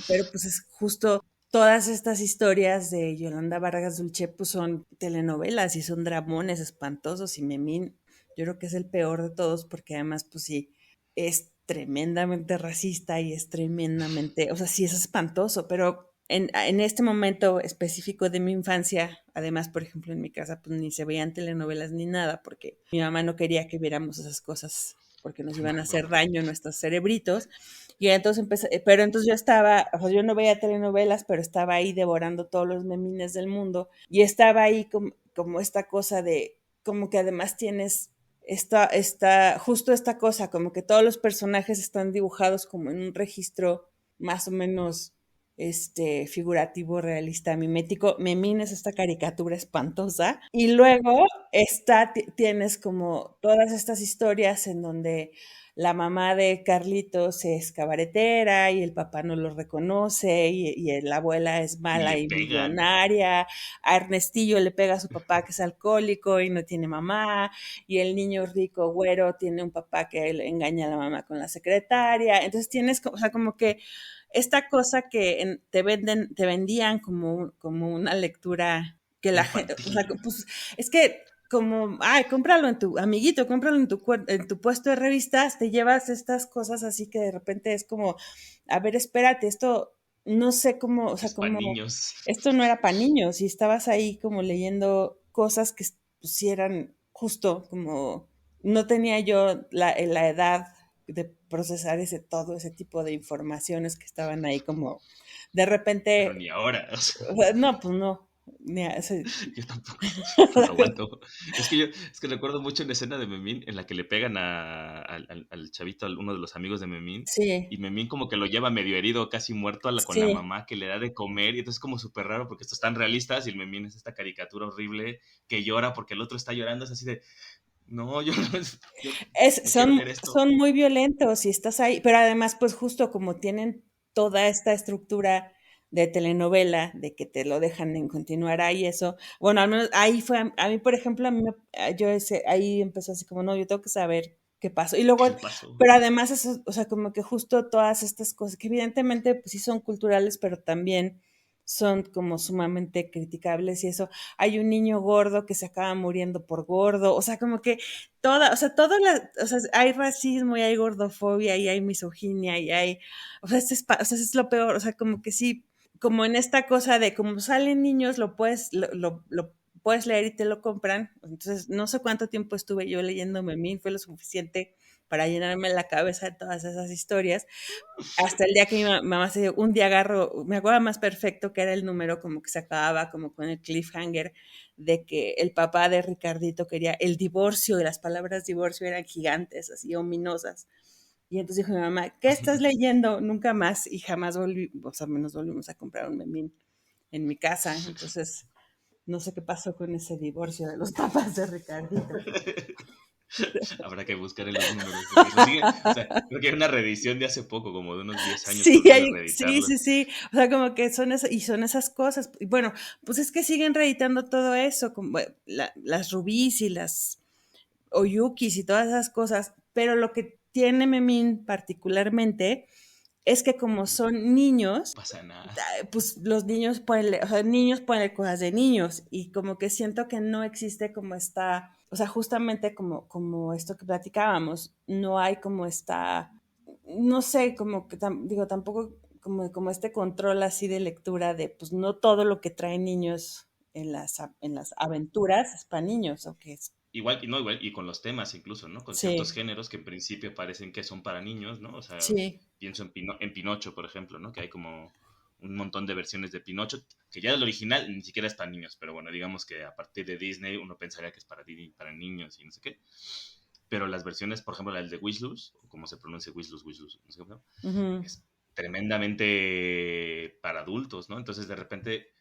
pero pues es justo todas estas historias de Yolanda Vargas Dulce, pues son telenovelas y son dramones espantosos y Memín, yo creo que es el peor de todos porque además, pues sí, es tremendamente racista y es tremendamente, o sea, sí es espantoso, pero en este momento específico de mi infancia, además, por ejemplo, en mi casa, pues ni se veían telenovelas ni nada, porque mi mamá no quería que viéramos esas cosas porque nos iban a hacer daño en nuestros cerebritos. Y entonces empecé, pero entonces yo estaba, o sea, yo no veía telenovelas, pero estaba ahí devorando todos los memines del mundo y estaba ahí como esta cosa de, como que además tienes justo esta cosa, como que todos los personajes están dibujados como en un registro más o menos figurativo, realista, mimético. Memín es esta caricatura espantosa. Y luego tienes como todas estas historias en donde la mamá de Carlitos es cabaretera y el papá no lo reconoce y la abuela es y mala le y pegan. millonaria. A Ernestillo le pega a su papá que es alcohólico y no tiene mamá y el niño rico güero tiene un papá que le engaña a la mamá con la secretaria. Entonces tienes, o sea, como que esta cosa que te vendían como una lectura que la gente, o sea, Infantil. pues es que como, ay, cómpralo en tu, amiguito, cómpralo en tu puesto de revistas, te llevas estas cosas así que de repente es como, a ver, espérate, esto no sé cómo, o sea, Es para como, niños. esto no era para niños y estabas ahí como leyendo cosas que pues, sí eran justo como, no tenía yo la edad de procesar todo ese tipo de informaciones que estaban ahí como de Pero repente, ni ahora. O sea, o sea, no, pues no. O sea, Yo tampoco, no lo aguanto. Es que recuerdo mucho una escena de Memín en la que le pegan al chavito, a uno de los amigos de Memín, sí, y Memín como que lo lleva medio herido, casi muerto con la sí. mamá que le da de comer, y entonces es como súper raro porque estos están realistas y el Memín es esta caricatura horrible que llora porque el otro está llorando, es así de, no, yo no, yo no quiero ver esto. Son muy violentos si estás ahí, pero además, pues justo como tienen toda esta estructura de telenovela, de que te lo dejan en continuar ahí, eso, bueno, al menos ahí fue, a mí, por ejemplo, ahí empezó así como, no, yo tengo que saber qué pasó. Y luego, ¿Qué pasó? pero además, eso, o sea, como que justo todas estas cosas, que evidentemente, pues sí son culturales, pero también son como sumamente criticables y eso. Hay un niño gordo que se acaba muriendo por gordo, o sea, como que o sea, hay racismo y hay gordofobia y hay misoginia y hay, o sea, es lo peor, o sea, como que sí, como en esta cosa de como salen niños, lo puedes leer y te lo compran. Entonces, no sé cuánto tiempo estuve yo leyendo Memín, fue lo suficiente para llenarme la cabeza de todas esas historias, hasta el día que mi mamá se dio, un día agarro, me acuerdo más perfecto que era el número como que se acababa como con el cliffhanger de que el papá de Ricardito quería el divorcio y las palabras divorcio eran gigantes, así ominosas. Y entonces dijo mi mamá, ¿qué estás leyendo? Nunca más y jamás o sea, menos volvimos a comprar un memín en mi casa. Entonces, no sé qué pasó con ese divorcio de los papás de Ricardito. Habrá que buscar en los números, porque lo sigue, o sea, creo que hay una reedición de hace poco, como de unos 10 años que Sí, volvieron a reeditarlo. sí. O sea, como que son esas cosas. Y bueno, pues es que siguen reeditando todo eso, como las rubíes y las oyukis y todas esas cosas. Pero lo que tiene Memín particularmente es que como son No niños, pasa nada. pues los niños o sea, niños pueden leer cosas de niños. Y como que siento que no existe como esta, o sea, justamente como esto que platicábamos, no hay como esta no sé, como que digo, tampoco como este control así de lectura de, pues no todo lo que traen niños en las aventuras es para niños, o que es, Igual, y no, igual, y con los temas incluso, ¿no? Con ciertos sí, géneros que en principio parecen que son para niños, ¿no? O sea, sí, pienso en Pinocho, por ejemplo, ¿no? Que hay como un montón de versiones de Pinocho, que ya el original ni siquiera es para niños, pero bueno, digamos que a partir de Disney uno pensaría que es para niños y no sé qué. Pero las versiones, por ejemplo, la de Wishlus, o como se pronuncia Wishlus, no sé cómo, ujú, es tremendamente para adultos, ¿no? Entonces de repente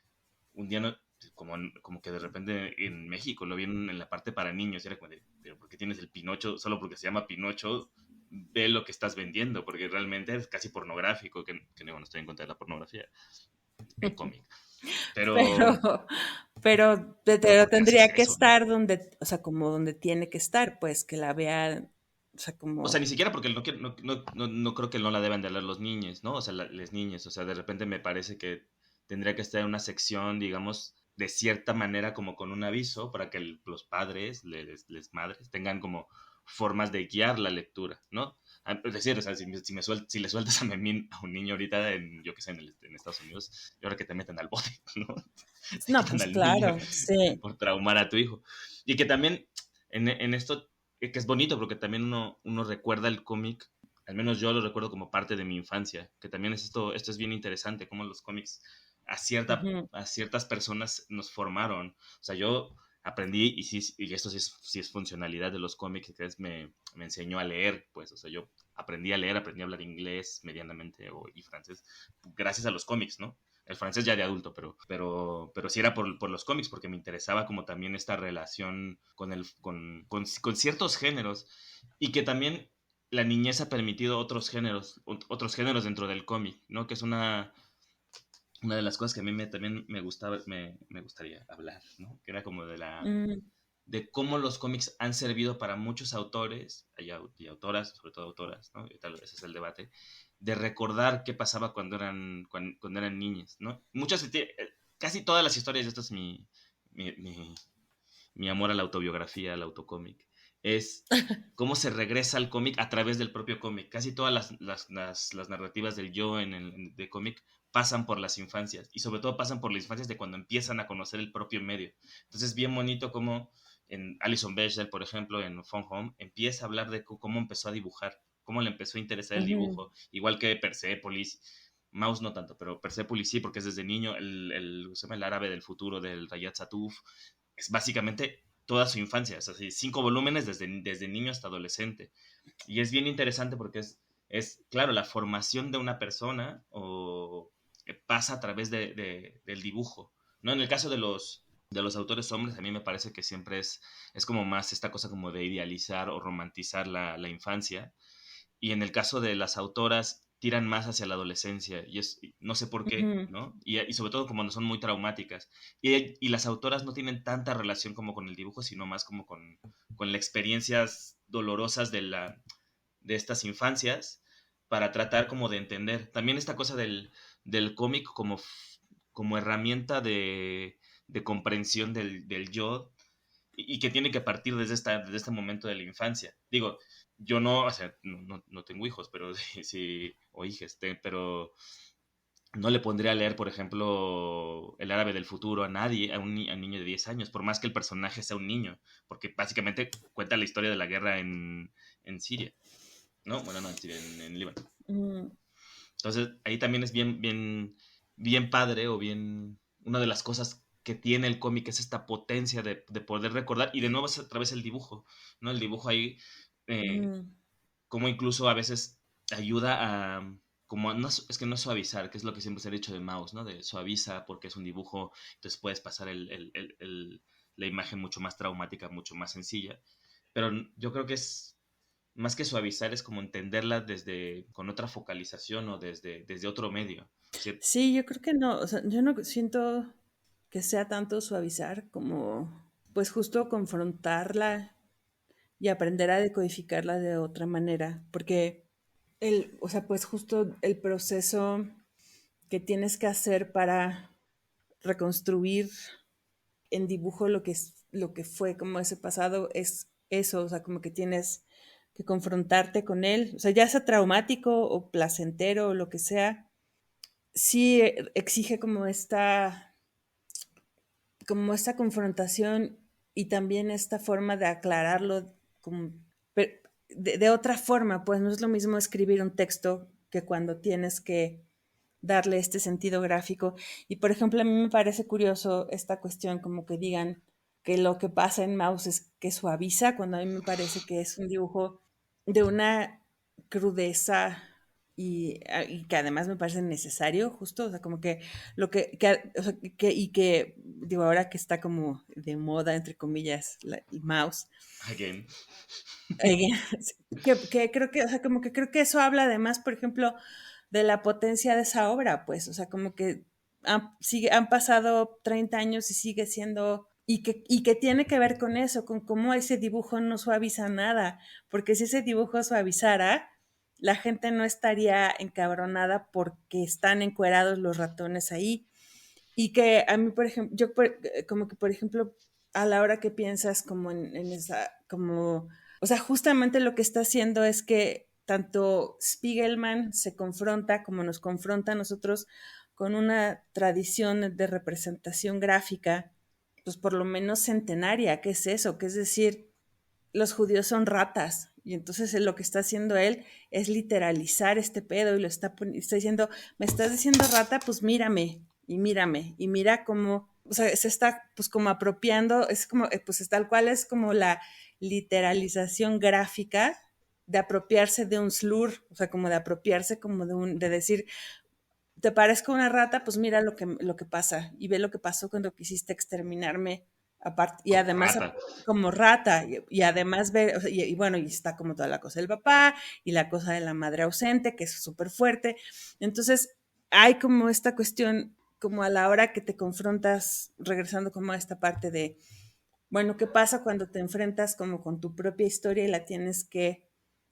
un día no, como que de repente en México lo vieron en la parte para niños, y era como de, pero ¿por qué tienes el Pinocho? Solo porque se llama Pinocho, ve lo que estás vendiendo, porque realmente es casi pornográfico, que no estoy en contra de la pornografía en cómic, pero, pero, pero pero ¿por qué haces tendría que eso, no? estar donde, o sea, como donde tiene que estar, pues que la vean, o sea, O sea, como, ni siquiera porque no creo que no la deban de leer los niños, ¿no? O sea, las niñas, o sea, de repente me parece que tendría que estar en una sección, digamos, de cierta manera como con un aviso para que los padres, les madres, tengan como formas de guiar la lectura, ¿no? Es decir, o sea, si le sueltas a Memín a un niño ahorita, yo que sé, en Estados Unidos, y ahora que te meten al bote, ¿no? Te no, quitan pues al niño claro, sí, por traumar a tu hijo. Y que también en esto que es bonito porque también uno recuerda el cómic, al menos yo lo recuerdo como parte de mi infancia, que también esto es bien interesante, cómo los cómics ujú, a ciertas personas nos formaron. O sea, yo aprendí, y esto sí es funcionalidad de los cómics, que me enseñó a leer, pues, o sea, yo aprendí a leer, aprendí a hablar inglés medianamente y francés, gracias a los cómics, ¿no? El francés ya de adulto, pero sí era por los cómics, porque me interesaba como también esta relación con ciertos géneros y que también la niñez ha permitido otros géneros dentro del cómic, ¿no? Que es una de las cosas que a mí también me gustaría hablar, ¿no? Que era como mm, de cómo los cómics han servido para muchos autores y autoras, sobre todo autoras, ¿no? Y tal, ese es el debate, de recordar qué pasaba cuando eran niñas, ¿no? Casi todas las historias, esto es mi, mi, mi amor a la autobiografía, al autocómic, es cómo se regresa al cómic a través del propio cómic. Casi todas las narrativas del yo de cómic pasan por las infancias y sobre todo pasan por las infancias de cuando empiezan a conocer el propio medio. Entonces es bien bonito como en Alison Bechdel, por ejemplo, en Phone Home, empieza a hablar de cómo empezó a dibujar, cómo le empezó a interesar el ujú. dibujo, igual que Persepolis. Maus no tanto, pero Persepolis sí, porque es desde niño, se llama el árabe del futuro del Rayat Satuf, es básicamente toda su infancia, es así, 5 volúmenes desde niño hasta adolescente. Y es bien interesante porque claro, la formación de una persona pasa a través del dibujo, ¿no? En el caso de los autores hombres, a mí me parece que siempre es como más esta cosa como de idealizar o romantizar la infancia. Y en el caso de las autoras, tiran más hacia la adolescencia. No sé por qué, Ujú, ¿no? Y sobre todo como no son muy traumáticas. Y las autoras no tienen tanta relación como con el dibujo, sino más como con las experiencias dolorosas de estas infancias para tratar como de entender. También esta cosa del cómic como herramienta de comprensión del yo y que tiene que partir desde este momento de la infancia. Digo, yo no, o sea, no tengo hijos, pero sí, o hijas, pero no le pondría a leer, por ejemplo, El árabe del futuro a nadie, a un niño de 10 años, por más que el personaje sea un niño, porque básicamente cuenta la historia de la guerra en Siria, ¿no? Bueno, no en Siria, en Líbano. ujú. Entonces, ahí también es bien, bien, bien padre o bien una de las cosas que tiene el cómic es esta potencia de poder recordar y de nuevo es a través del dibujo, ¿no? El dibujo ahí, eh, Mm, como incluso a veces ayuda no, es que no suavizar, que es lo que siempre se ha dicho de Maus, ¿no? De suaviza porque es un dibujo, entonces puedes pasar la imagen mucho más traumática, mucho más sencilla, pero yo creo que es más que suavizar, es como entenderla con otra focalización o desde otro medio. Sí, sí, yo creo que no, o sea, yo no siento que sea tanto suavizar como, pues justo confrontarla y aprender a decodificarla de otra manera, porque o sea, pues justo el proceso que tienes que hacer para reconstruir en dibujo lo que fue como ese pasado es eso, o sea, como que tienes que confrontarte con él, o sea, ya sea traumático o placentero o lo que sea, sí exige como esta confrontación y también esta forma de aclararlo como, de otra forma, pues no es lo mismo escribir un texto que cuando tienes que darle este sentido gráfico. Y por ejemplo, a mí me parece curioso esta cuestión como que digan que lo que pasa en Mouse es que suaviza, cuando a mí me parece que es un dibujo de una crudeza y que además me parece necesario, justo, o sea, como que o sea, digo, ahora que está como de moda, entre comillas, el mouse, again. eh, que creo que, o sea, como que creo que eso habla además, por ejemplo, de la potencia de esa obra, pues, o sea, como que han pasado 30 años y sigue siendo, y que tiene que ver con eso, con cómo ese dibujo no suaviza nada, porque si ese dibujo suavizara, la gente no estaría encabronada porque están encuerados los ratones ahí. Y que a mí, por ejemplo, como que, por ejemplo, a la hora que piensas como en esa, como, o sea, justamente lo que está haciendo es que tanto Spiegelman se confronta como nos confronta a nosotros con una tradición de representación gráfica, pues por lo menos centenaria, ¿qué es eso? Que es decir, los judíos son ratas. Y entonces lo que está haciendo él es literalizar este pedo y está diciendo, me estás diciendo rata, pues mírame, y mira cómo, o sea, se está pues como apropiando, es como, pues es tal cual es como la literalización gráfica de apropiarse de un slur, o sea, como de apropiarse como de decir, te parezco una rata, pues mira lo que pasa y ve lo que pasó cuando quisiste exterminarme aparte, y Como además rata. como rata y además ver, o sea, y bueno, y está como toda la cosa del papá y la cosa de la madre ausente, que es súper fuerte. Entonces, hay como esta cuestión, como a la hora que te confrontas, regresando como a esta parte de, bueno, ¿qué pasa cuando te enfrentas como con tu propia historia y la tienes que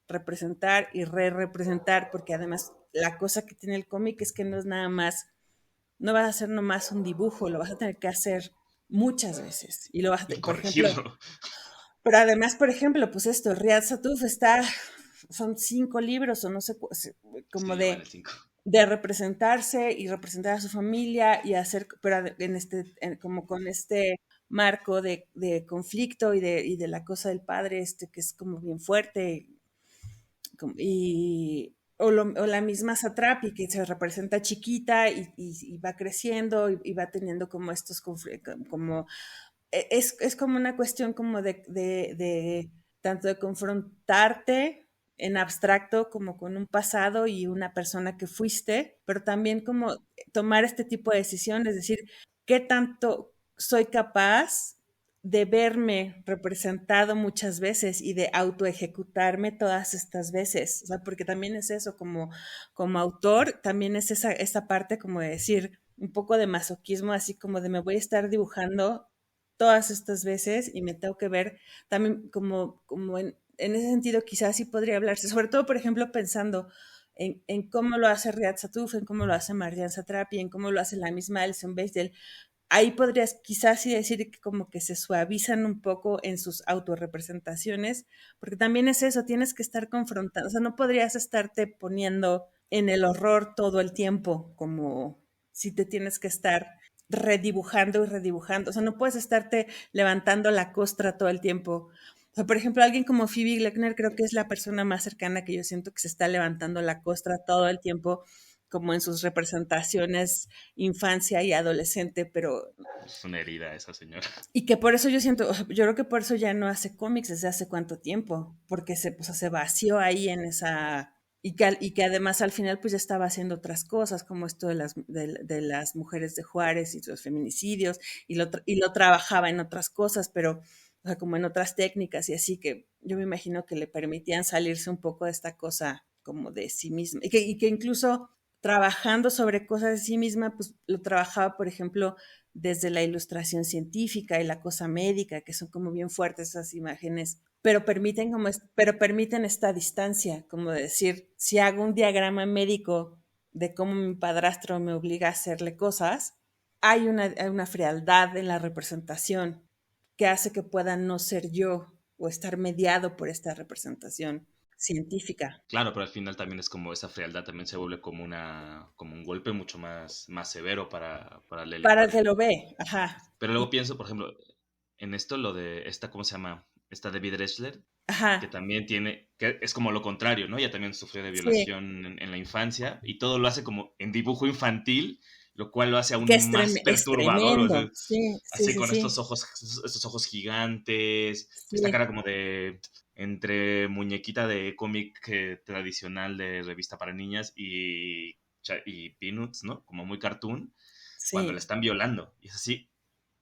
representar y re-representar? Porque además la cosa que tiene el cómic es que no es nada más, no vas a hacer nomás un dibujo, lo vas a tener que hacer muchas veces. Y lo vas a, Y por ejemplo, corregirlo. pero además, por ejemplo, pues esto, Riyad Satuf son 5 libros o no sé, como Sí, ya van el 5. de representarse y representar a su familia y hacer, pero como con este marco de conflicto y de la cosa del padre, que es como bien fuerte. Y, o la misma Satrapi, que se representa chiquita y va creciendo y va teniendo como estos conflictos, como es como una cuestión como de tanto de confrontarte en abstracto como con un pasado y una persona que fuiste, pero también como tomar este tipo de decisiones, es decir, qué tanto soy capaz de verme representado muchas veces y de autoejecutarme todas estas veces, o sea, porque también es eso, como autor, también es esa parte como de decir un poco de masoquismo, así como de me voy a estar dibujando todas estas veces y me tengo que ver también como en ese sentido quizás sí podría hablarse, sobre todo, por ejemplo, pensando en cómo lo hace Riyad Satuf, en cómo lo hace Marjan Satrapi, en cómo lo hace la misma Alison Bechdel. Ahí podrías quizás sí decir que como que se suavizan un poco en sus autorrepresentaciones, porque también es eso, tienes que estar confrontando, o sea, no podrías estarte poniendo en el horror todo el tiempo, como si te tienes que estar redibujando y redibujando, o sea, no puedes estarte levantando la costra todo el tiempo. O sea, por ejemplo, alguien como Phoebe Gloeckner creo que es la persona más cercana que yo siento que se está levantando la costra todo el tiempo, como en sus representaciones infancia y adolescente, pero Es una herida esa señora. y que por eso yo siento, o sea, yo creo que por eso ya no hace cómics desde hace cuánto tiempo, porque o sea, se vació ahí en esa y que además al final pues ya estaba haciendo otras cosas, como esto de las mujeres de Juárez y los feminicidios, y lo trabajaba en otras cosas, pero o sea, como en otras técnicas y así que yo me imagino que le permitían salirse un poco de esta cosa como de sí misma, y que incluso trabajando sobre cosas de sí misma, pues lo trabajaba, por ejemplo, desde la ilustración científica y la cosa médica, que son como bien fuertes esas imágenes, pero permiten esta distancia, como de decir, si hago un diagrama médico de cómo mi padrastro me obliga a hacerle cosas, hay una frialdad en la representación que hace que pueda no ser yo o estar mediado por esta representación científica. Claro, pero al final también es como esa frialdad también se vuelve como como un golpe mucho más severo para el Para el lector. que lo ve, ajá, Pero luego pienso, por ejemplo, en esto, lo de esta, ¿cómo se llama? Esta Debbie Dressler, que ajá, también que es como lo contrario, ¿no? Ella también sufrió de sí, violación en la infancia y todo lo hace como en dibujo infantil, lo cual lo hace que aún más es perturbador, o sea, tremendo, sí, sí, así sí, con sí, estos ojos gigantes, esta sí, cara como de entre muñequita de cómic tradicional de revista para niñas y Peanuts, ¿no? Como muy cartoon, cuando la sí, están violando. Y es así,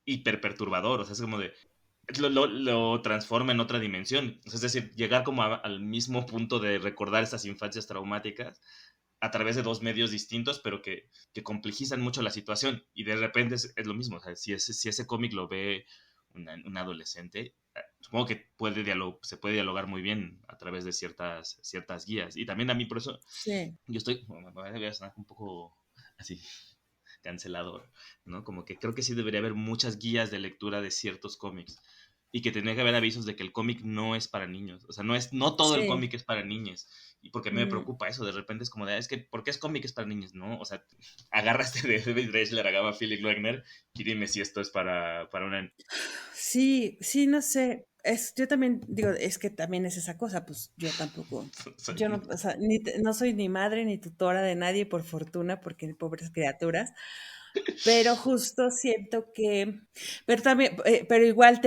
hiper perturbador, o sea, es como de... Lo transforma en otra dimensión. O sea, es decir, llegar como al mismo punto de recordar estas infancias traumáticas a través de dos medios distintos, pero que complejizan mucho la situación. Y de repente es lo mismo. O sea, si ese cómic lo ve un adolescente, supongo que se puede dialogar muy bien a través de ciertas guías. Y también a mí por eso sí, yo estoy, bueno, me voy a sonar un poco así cancelador, ¿no? Como que creo que sí debería haber muchas guías de lectura de ciertos cómics y que tendría que haber avisos de que el cómic no es para niños, o sea, no todo el sí. cómic es para niños. Y porque me Ujú. preocupa eso, de repente es como de, es que, ¿por qué es cómic es para niños? No, o sea, agarraste de David Reisler, agarra a Philip Wagner y dime si esto es para una... Sí, sí, no sé. Yo también digo, es que también es esa cosa, pues yo tampoco, yo no, o sea, no soy ni madre ni tutora de nadie, por fortuna, porque pobres criaturas, pero justo siento que, pero también, pero igual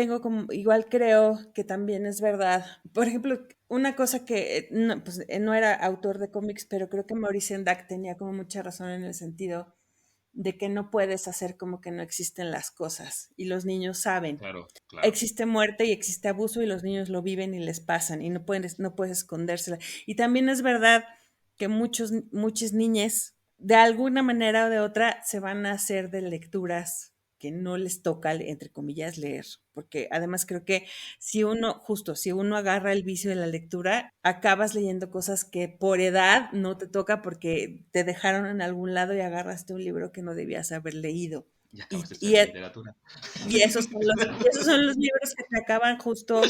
igual creo que también es verdad. Por ejemplo, una cosa que no, pues, no era autor de cómics, pero creo que Maurice Sendak tenía como mucha razón en el sentido de que no puedes hacer como que no existen las cosas y los niños saben. Claro, claro. Existe muerte y existe abuso y los niños lo viven y les pasan y no puedes escondérsela. Y también es verdad que muchas niñas de alguna manera o de otra se van a hacer de lecturas que no les toca, entre comillas, leer. Porque además creo que si uno agarra el vicio de la lectura, acabas leyendo cosas que por edad no te toca porque te dejaron en algún lado y agarraste un libro que no debías haber leído. Y Y, acabas de y, estudiar e- literatura. y esos son los libros que te acaban justo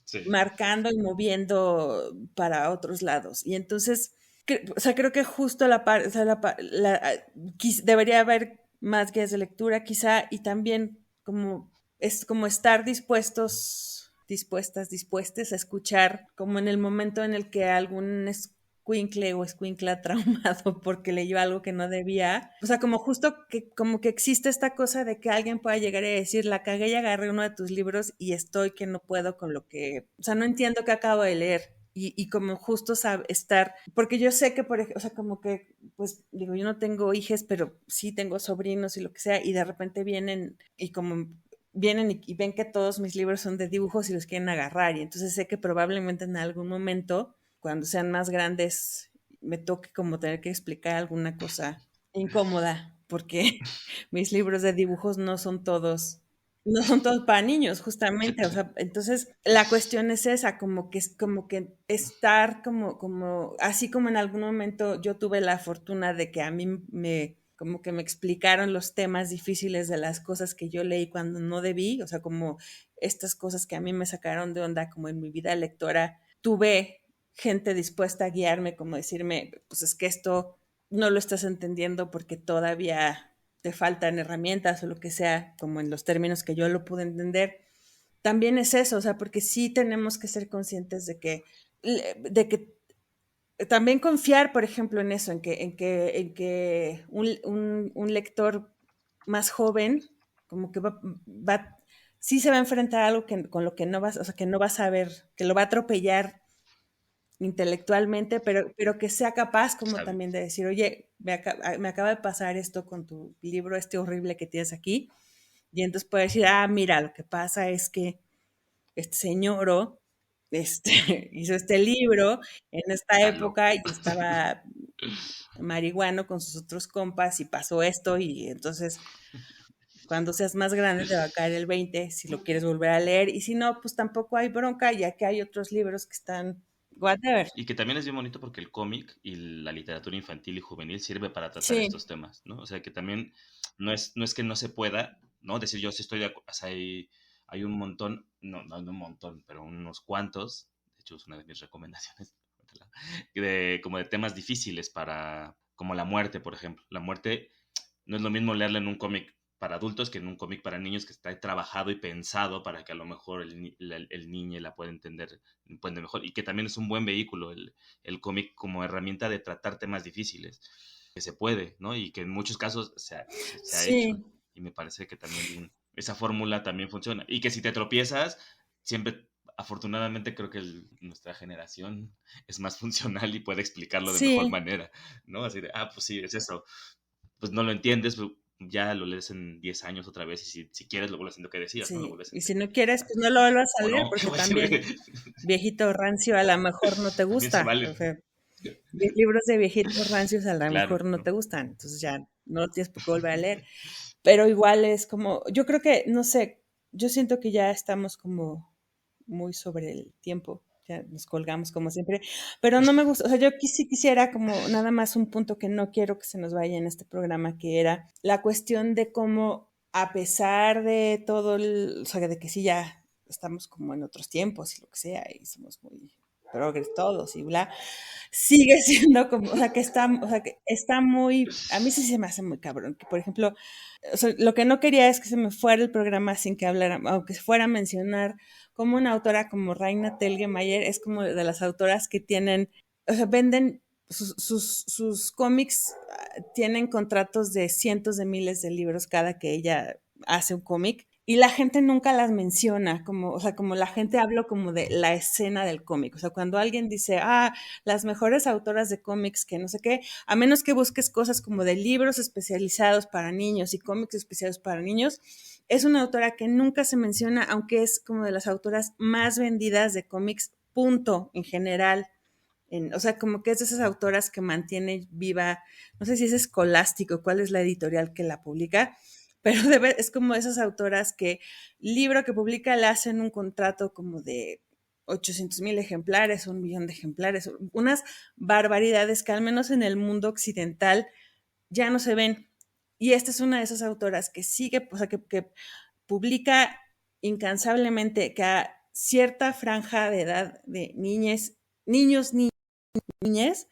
Sí. marcando y moviendo para otros lados. Y entonces, o sea, creo que justo la parte, o sea, debería haber más guías de lectura quizá y también como es como estar dispuestas a escuchar, como en el momento en el que algún escuincle o escuincla traumado porque leyó algo que no debía. O sea, como justo que como que existe esta cosa de que alguien pueda llegar y decir, la cagué y agarré uno de tus libros y estoy que no puedo con lo que, o sea, no entiendo qué acabo de leer. Y como justo estar, porque yo sé que, o sea, como que, pues digo, yo no tengo hijos, pero sí tengo sobrinos y lo que sea, y de repente vienen y como vienen y ven que todos mis libros son de dibujos y los quieren agarrar, y entonces sé que probablemente en algún momento, cuando sean más grandes, me toque como tener que explicar alguna cosa incómoda, porque mis libros de dibujos no son todos para niños, justamente. O sea, entonces la cuestión es esa, como que estar así como en algún momento yo tuve la fortuna de que a mí como que me explicaron los temas difíciles de las cosas que yo leí cuando no debí, o sea, como estas cosas que a mí me sacaron de onda, como en mi vida lectora, tuve gente dispuesta a guiarme, como decirme, pues es que esto no lo estás entendiendo porque todavía te faltan herramientas o lo que sea, como en los términos que yo lo pude entender, también es eso, o sea, porque sí tenemos que ser conscientes de que también confiar, por ejemplo, en eso, en que un lector más joven, como que sí se va a enfrentar a algo con lo que no vas, o sea, que no vas a ver, que lo va a atropellar intelectualmente, pero que sea capaz como Sabe. también de decir, oye, me acaba de pasar esto con tu libro este horrible que tienes aquí, y entonces puede decir, mira, lo que pasa es que este señor hizo este libro en esta Está época loco. y estaba marihuano con sus otros compas y pasó esto, y entonces cuando seas más grande te va a caer el 20 si lo quieres volver a leer, y si no, pues tampoco hay bronca, ya que hay otros libros que están whatever. Y que también es bien bonito porque el cómic y la literatura infantil y juvenil sirve para tratar Sí, estos temas, ¿no? O sea, que también no es que no se pueda, ¿no? Decir, yo sí estoy de acuerdo, o sea, hay un montón, no un montón, pero unos cuantos, de hecho es una de mis recomendaciones, como de temas difíciles como la muerte, por ejemplo. La muerte no es lo mismo leerla en un cómic para adultos que en un cómic para niños que está trabajado y pensado para que a lo mejor el niño la pueda entender mejor, y que también es un buen vehículo el cómic como herramienta de tratar temas difíciles, que se puede, ¿no? Y que en muchos casos se ha hecho, sí, y me parece que también esa fórmula también funciona, y que si te tropiezas, siempre, afortunadamente creo que nuestra generación es más funcional y puede explicarlo de mejor sí, manera, ¿no? Así de, pues sí, es eso, pues no lo entiendes, pero ya lo lees en 10 años otra vez, y si quieres lo vuelves a hacer lo que decías, ¿no? Lo sí. vuelves a Y si entender. no quieres, pues no lo vuelvas a O leer, no, porque igual se, también viejito rancio a lo mejor no te también se gusta. O vale. sea, libros de viejitos rancios a lo Claro, mejor no ¿no? te gustan, entonces ya no lo tienes por qué volver a leer. Pero igual es como, yo creo que, no sé, yo siento que ya estamos como muy sobre el tiempo, ya nos colgamos como siempre, pero no me gusta, o sea, yo sí quisiera como nada más un punto que no quiero que se nos vaya en este programa, que era la cuestión de cómo, a pesar de todo, o sea, de que sí ya estamos como en otros tiempos y lo que sea, y somos muy progres todos y bla, sigue siendo como, o sea, que está muy, a mí sí se me hace muy cabrón, que por ejemplo, o sea, lo que no quería es que se me fuera el programa sin que hablara, aunque se fuera a mencionar como una autora como Raina Telgemeier, es como de las autoras que tienen, o sea, venden sus cómics, tienen contratos de cientos de miles de libros cada que ella hace un cómic, y la gente nunca las menciona, como, o sea, como la gente habla como de la escena del cómic, o sea, cuando alguien dice, las mejores autoras de cómics que no sé qué, a menos que busques cosas como de libros especializados para niños y cómics especializados para niños, es una autora que nunca se menciona, aunque es como de las autoras más vendidas de cómics, punto, en general. O sea, como que es de esas autoras que mantiene viva, no sé si es Escolástico, cuál es la editorial que la publica, pero es como esas autoras que libro que publica le hacen un contrato como de 800,000 ejemplares, 1,000,000 de ejemplares, unas barbaridades que al menos en el mundo occidental ya no se ven. Y esta es una de esas autoras que sigue, o sea, que publica incansablemente, que a cierta franja de edad de niños, niñez,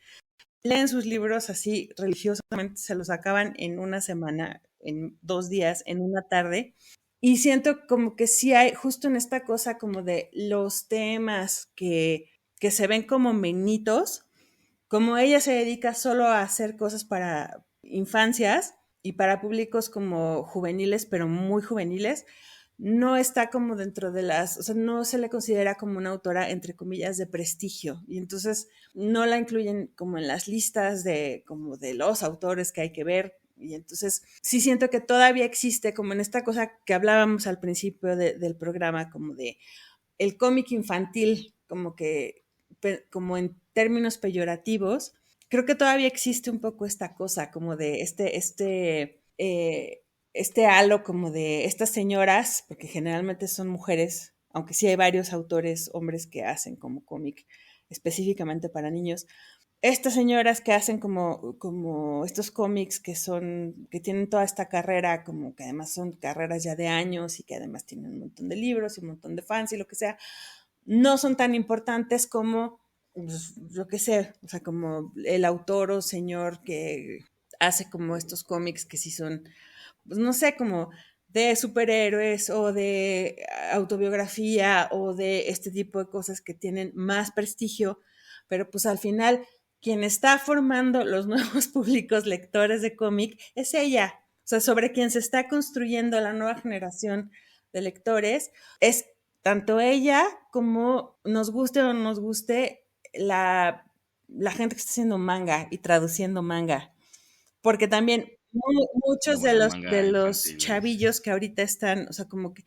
leen sus libros así religiosamente, se los acaban en una semana, en 2 días, en una tarde. Y siento como que sí hay, justo en esta cosa como de los temas que se ven como menitos, como ella se dedica solo a hacer cosas para infancias y para públicos como juveniles, pero muy juveniles, no está como dentro de las, o sea, no se le considera como una autora, entre comillas, de prestigio. Y entonces no la incluyen como en las listas de, como de los autores que hay que ver. Y entonces sí siento que todavía existe como en esta cosa que hablábamos al principio del programa, como de el cómic infantil, como que, como en términos peyorativos, creo que todavía existe un poco esta cosa, como de este halo como de estas señoras, porque generalmente son mujeres, aunque sí hay varios autores, hombres que hacen como cómic específicamente para niños, estas señoras que hacen como estos cómics que tienen toda esta carrera, como que además son carreras ya de años y que además tienen un montón de libros y un montón de fans y lo que sea, no son tan importantes como, pues, yo qué sé, o sea, como el autor o señor que hace como estos cómics que sí son, pues no sé, como de superhéroes o de autobiografía o de este tipo de cosas que tienen más prestigio, pero pues al final quien está formando los nuevos públicos lectores de cómic es ella. O sea, sobre quien se está construyendo la nueva generación de lectores es tanto ella como nos guste o no nos guste la gente que está haciendo manga y traduciendo manga. Porque también muchos Como el de manga los infantil. chavillos que ahorita están, o sea, como que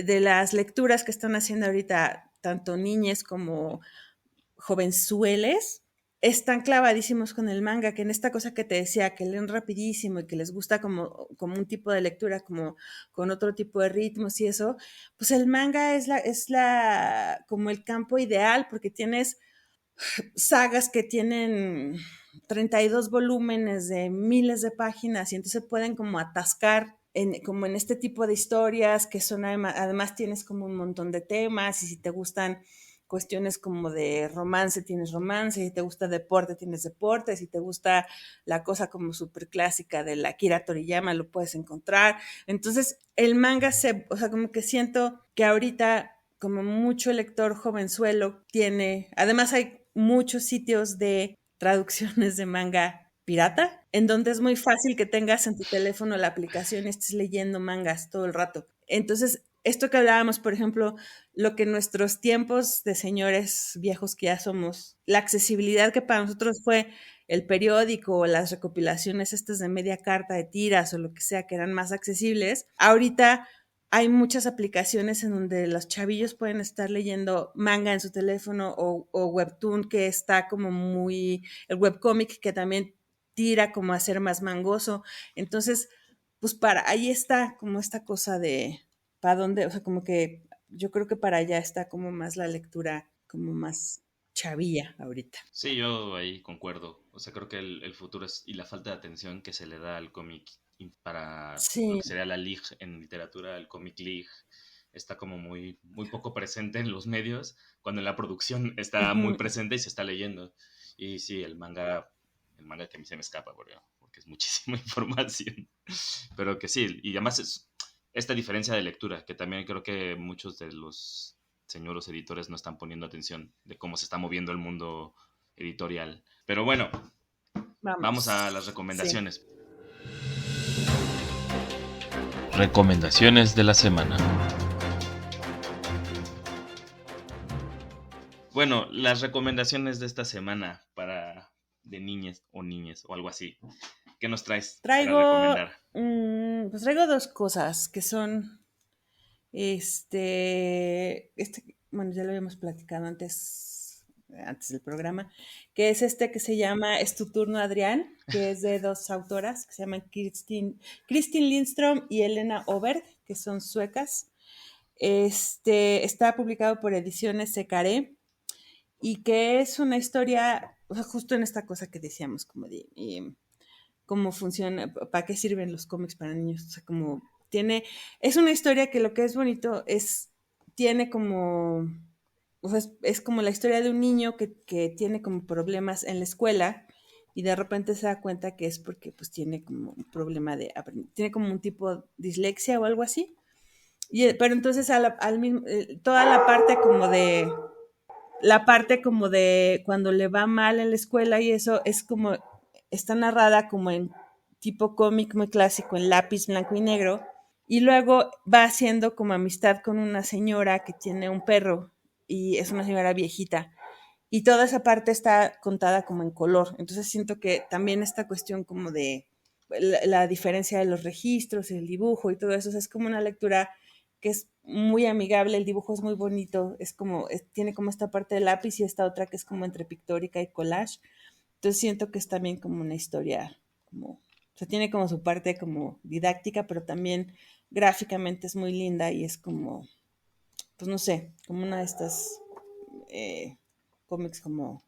de las lecturas que están haciendo ahorita, tanto niñes como jovenzueles, están clavadísimos con el manga, que en esta cosa que te decía, que leen rapidísimo y que les gusta como un tipo de lectura, como con otro tipo de ritmos y eso, pues el manga como el campo ideal, porque tienes sagas que tienen 32 volúmenes de miles de páginas y entonces pueden como atascar como en este tipo de historias que son además tienes como un montón de temas y si te gustan cuestiones como de romance, tienes romance, si te gusta deporte, tienes deporte, si te gusta la cosa como súper clásica de la Akira Toriyama, lo puedes encontrar. Entonces, el manga o sea, como que siento que ahorita como mucho lector jovenzuelo tiene, además hay muchos sitios de traducciones de manga pirata, en donde es muy fácil que tengas en tu teléfono la aplicación y estés leyendo mangas todo el rato. Entonces, esto que hablábamos, por ejemplo, lo que en nuestros tiempos de señores viejos que ya somos, la accesibilidad que para nosotros fue el periódico o las recopilaciones estas de media carta de tiras o lo que sea que eran más accesibles, ahorita hay muchas aplicaciones en donde los chavillos pueden estar leyendo manga en su teléfono o webtoon que está como muy, el webcomic que también tira como a ser más mangoso. Entonces, pues ahí está como esta cosa de, para dónde, o sea, como que yo creo que para allá está como más la lectura, como más chavilla ahorita. Sí, yo ahí concuerdo. O sea, creo que el futuro es, y la falta de atención que se le da al cómic para lo Sí. que sería la League en literatura, el Comic League, está como muy poco presente en los medios, cuando en la producción está muy Ujú. presente y se está leyendo. Y sí, el manga que a mí se me escapa, porque es muchísima información. Pero que sí, y además es esta diferencia de lectura, que también creo que muchos de los señores editores no están poniendo atención de cómo se está moviendo el mundo editorial. Pero bueno, vamos a las Vamos. Sí. recomendaciones. Recomendaciones de la semana. Bueno, las recomendaciones de esta semana para de niñes o niñes o algo así. ¿Qué nos traes para Traigo, recomendar? pues traigo dos cosas que son, bueno, ya lo habíamos platicado antes del programa, que es este que se llama Es tu turno, Adrián, que es de dos autoras que se llaman Kristin Lindström y Elena Oberg, que son suecas. Está publicado por Ediciones Secaré y que es una historia, o sea, justo en esta cosa que decíamos, como de cómo funciona, para qué sirven los cómics para niños, o sea, como es una historia que lo que es bonito tiene como, o sea, es como la historia de un niño que tiene como problemas en la escuela y de repente se da cuenta que es porque pues tiene como un problema tiene como un tipo de dislexia o algo así. Pero entonces toda la parte como la parte como de cuando le va mal en la escuela y eso es como, está narrada como en tipo cómic muy clásico, en lápiz blanco y negro, y luego va haciendo como amistad con una señora que tiene un perro y es una señora viejita. Y toda esa parte está contada como en color. Entonces siento que también esta cuestión como de la diferencia de los registros, el dibujo y todo eso, o sea, es como una lectura que es muy amigable, el dibujo es muy bonito, es como, tiene como esta parte de lápiz y esta otra que es como entre pictórica y collage. Entonces siento que es también como una historia, como, o sea, tiene como su parte como didáctica, pero también gráficamente es muy linda y es como, pues no sé, como una de estas eh, cómics o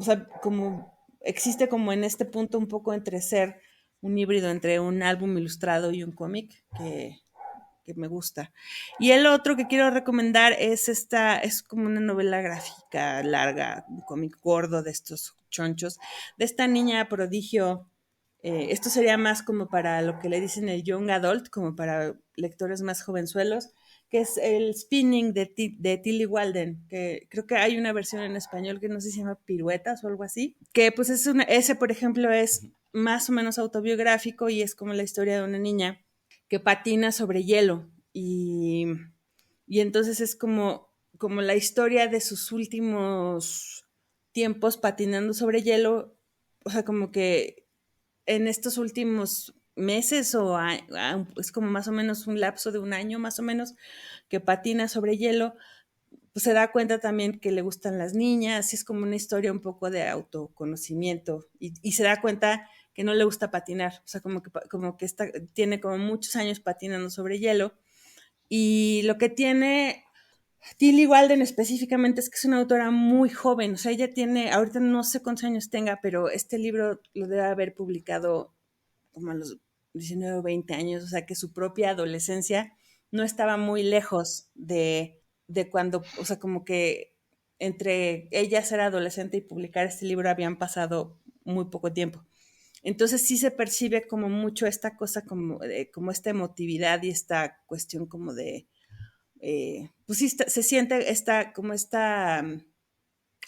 sea, como existe como en este punto un poco entre ser un híbrido entre un álbum ilustrado y un cómic que me gusta. Y el otro que quiero recomendar es como una novela gráfica larga, un cómic gordo de estos chonchos, de esta niña prodigio. Esto sería más como para lo que le dicen el young adult, como para lectores más jovenzuelos, que es el Spinning de Tilly Walden, que creo que hay una versión en español que no sé si se llama Piruetas o algo así, que pues ese por ejemplo es más o menos autobiográfico y es como la historia de una niña que patina sobre hielo y entonces es como la historia de sus últimos tiempos patinando sobre hielo, o sea, como que en estos últimos meses es como más o menos un lapso de un año más o menos que patina sobre hielo, pues se da cuenta también que le gustan las niñas, y es como una historia un poco de autoconocimiento y se da cuenta que no le gusta patinar, o sea, como que tiene como muchos años patinando sobre hielo y lo que tiene Tilly Walden específicamente es que es una autora muy joven, o sea, ella tiene, ahorita no sé cuántos años tenga, pero este libro lo debe haber publicado como a los 19 o 20 años, o sea, que su propia adolescencia no estaba muy lejos de cuando, o sea, como que entre ella ser adolescente y publicar este libro habían pasado muy poco tiempo. Entonces sí se percibe como mucho esta cosa como esta emotividad y esta cuestión como de, pues sí, se siente como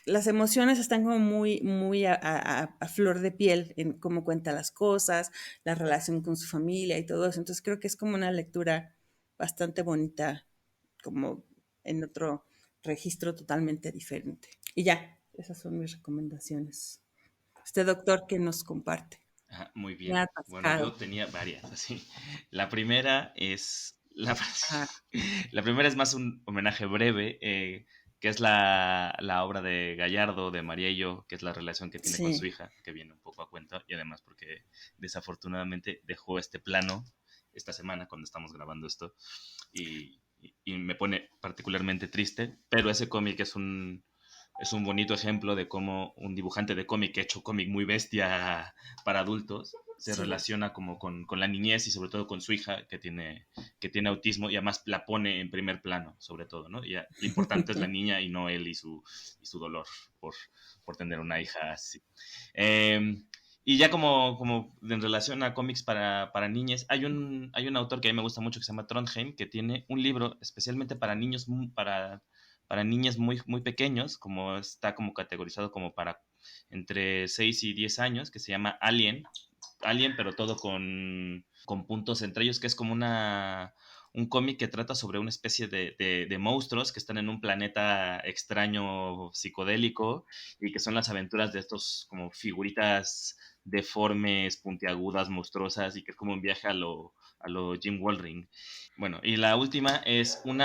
las emociones están como muy a flor de piel en cómo cuenta las cosas, la relación con su familia y todo eso. Entonces creo que es como una lectura bastante bonita, como en otro registro totalmente diferente. Y ya, esas son mis recomendaciones. Este doctor que nos comparte. Ajá, muy Me ha bien. Bueno, yo atascado. tenía varias, así. La primera es... La, Ajá, la primera es más un homenaje breve, que es la obra de Gallardo, de Mariello, que es la relación que tiene con su sí. hija, que viene un poco a cuenta, y además porque desafortunadamente dejó este plano esta semana cuando estamos grabando esto, y me pone particularmente triste, pero ese cómic es un bonito ejemplo de cómo un dibujante de cómic que ha hecho cómic muy bestia para adultos se Sí. relaciona como con la niñez y sobre todo con su hija que tiene autismo y además la pone en primer plano, sobre todo, ¿no? Y lo importante es la niña y no él y su dolor por, por tener una hija así. Y ya como en relación a cómics para niñas, hay un autor que a mí me gusta mucho que se llama Trondheim, que tiene un libro especialmente para niños, para niñas muy pequeños, como está como categorizado como para entre 6 y 10 años, que se llama Alien, pero todo con puntos entre ellos, que es como un cómic que trata sobre una especie de monstruos que están en un planeta extraño psicodélico y que son las aventuras de estos como figuritas deformes, puntiagudas, monstruosas y que es como un viaje a lo Jim Wallring. Bueno, y la última es un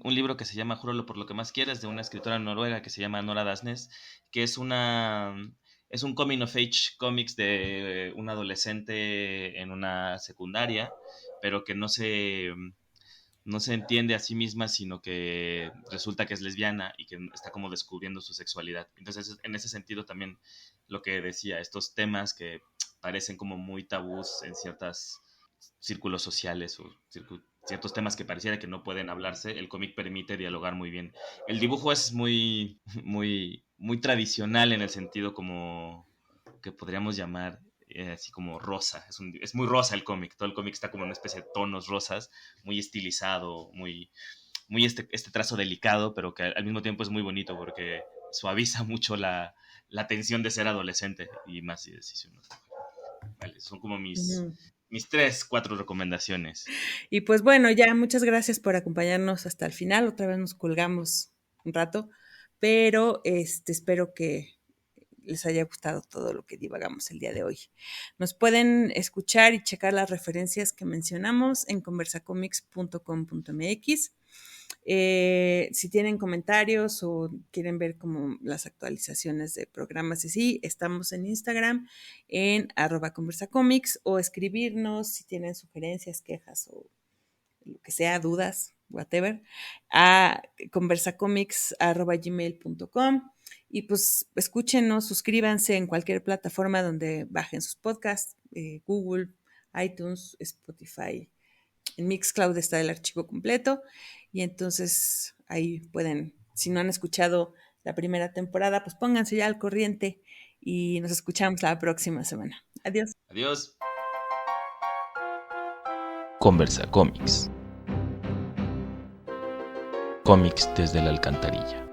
libro que se llama Júralo por lo que más quieres, de una escritora noruega que se llama Nora Dasnes, que es un coming of age comics de un adolescente en una secundaria, pero que no se entiende a sí misma, sino que resulta que es lesbiana y que está como descubriendo su sexualidad. Entonces, en ese sentido también lo que decía, estos temas que parecen como muy tabús en ciertos círculos sociales o ciertos temas que pareciera que no pueden hablarse, el cómic permite dialogar muy bien. El dibujo es muy tradicional en el sentido como que podríamos llamar así como rosa. Es muy rosa el cómic. Todo el cómic está como en una especie de tonos rosas, muy estilizado, muy este trazo delicado, pero que al mismo tiempo es muy bonito porque suaviza mucho la tensión de ser adolescente y más si uno. Vale, son como mis 3, 4 recomendaciones. Y pues bueno, ya muchas gracias por acompañarnos hasta el final. Otra vez nos colgamos un rato, pero espero que les haya gustado todo lo que divagamos el día de hoy. Nos pueden escuchar y checar las referencias que mencionamos en conversacomics.com.mx. Si tienen comentarios o quieren ver como las actualizaciones de programas y así, estamos en Instagram en @conversacomics, o escribirnos si tienen sugerencias, quejas o lo que sea, dudas, whatever, a conversacomics@gmail.com. Y pues escúchenos, suscríbanse en cualquier plataforma donde bajen sus podcasts, Google, iTunes, Spotify. En Mixcloud está el archivo completo y entonces ahí pueden, si no han escuchado la primera temporada, pues pónganse ya al corriente y nos escuchamos la próxima semana. Adiós. Adiós. Conversa Comics. Cómics desde la alcantarilla.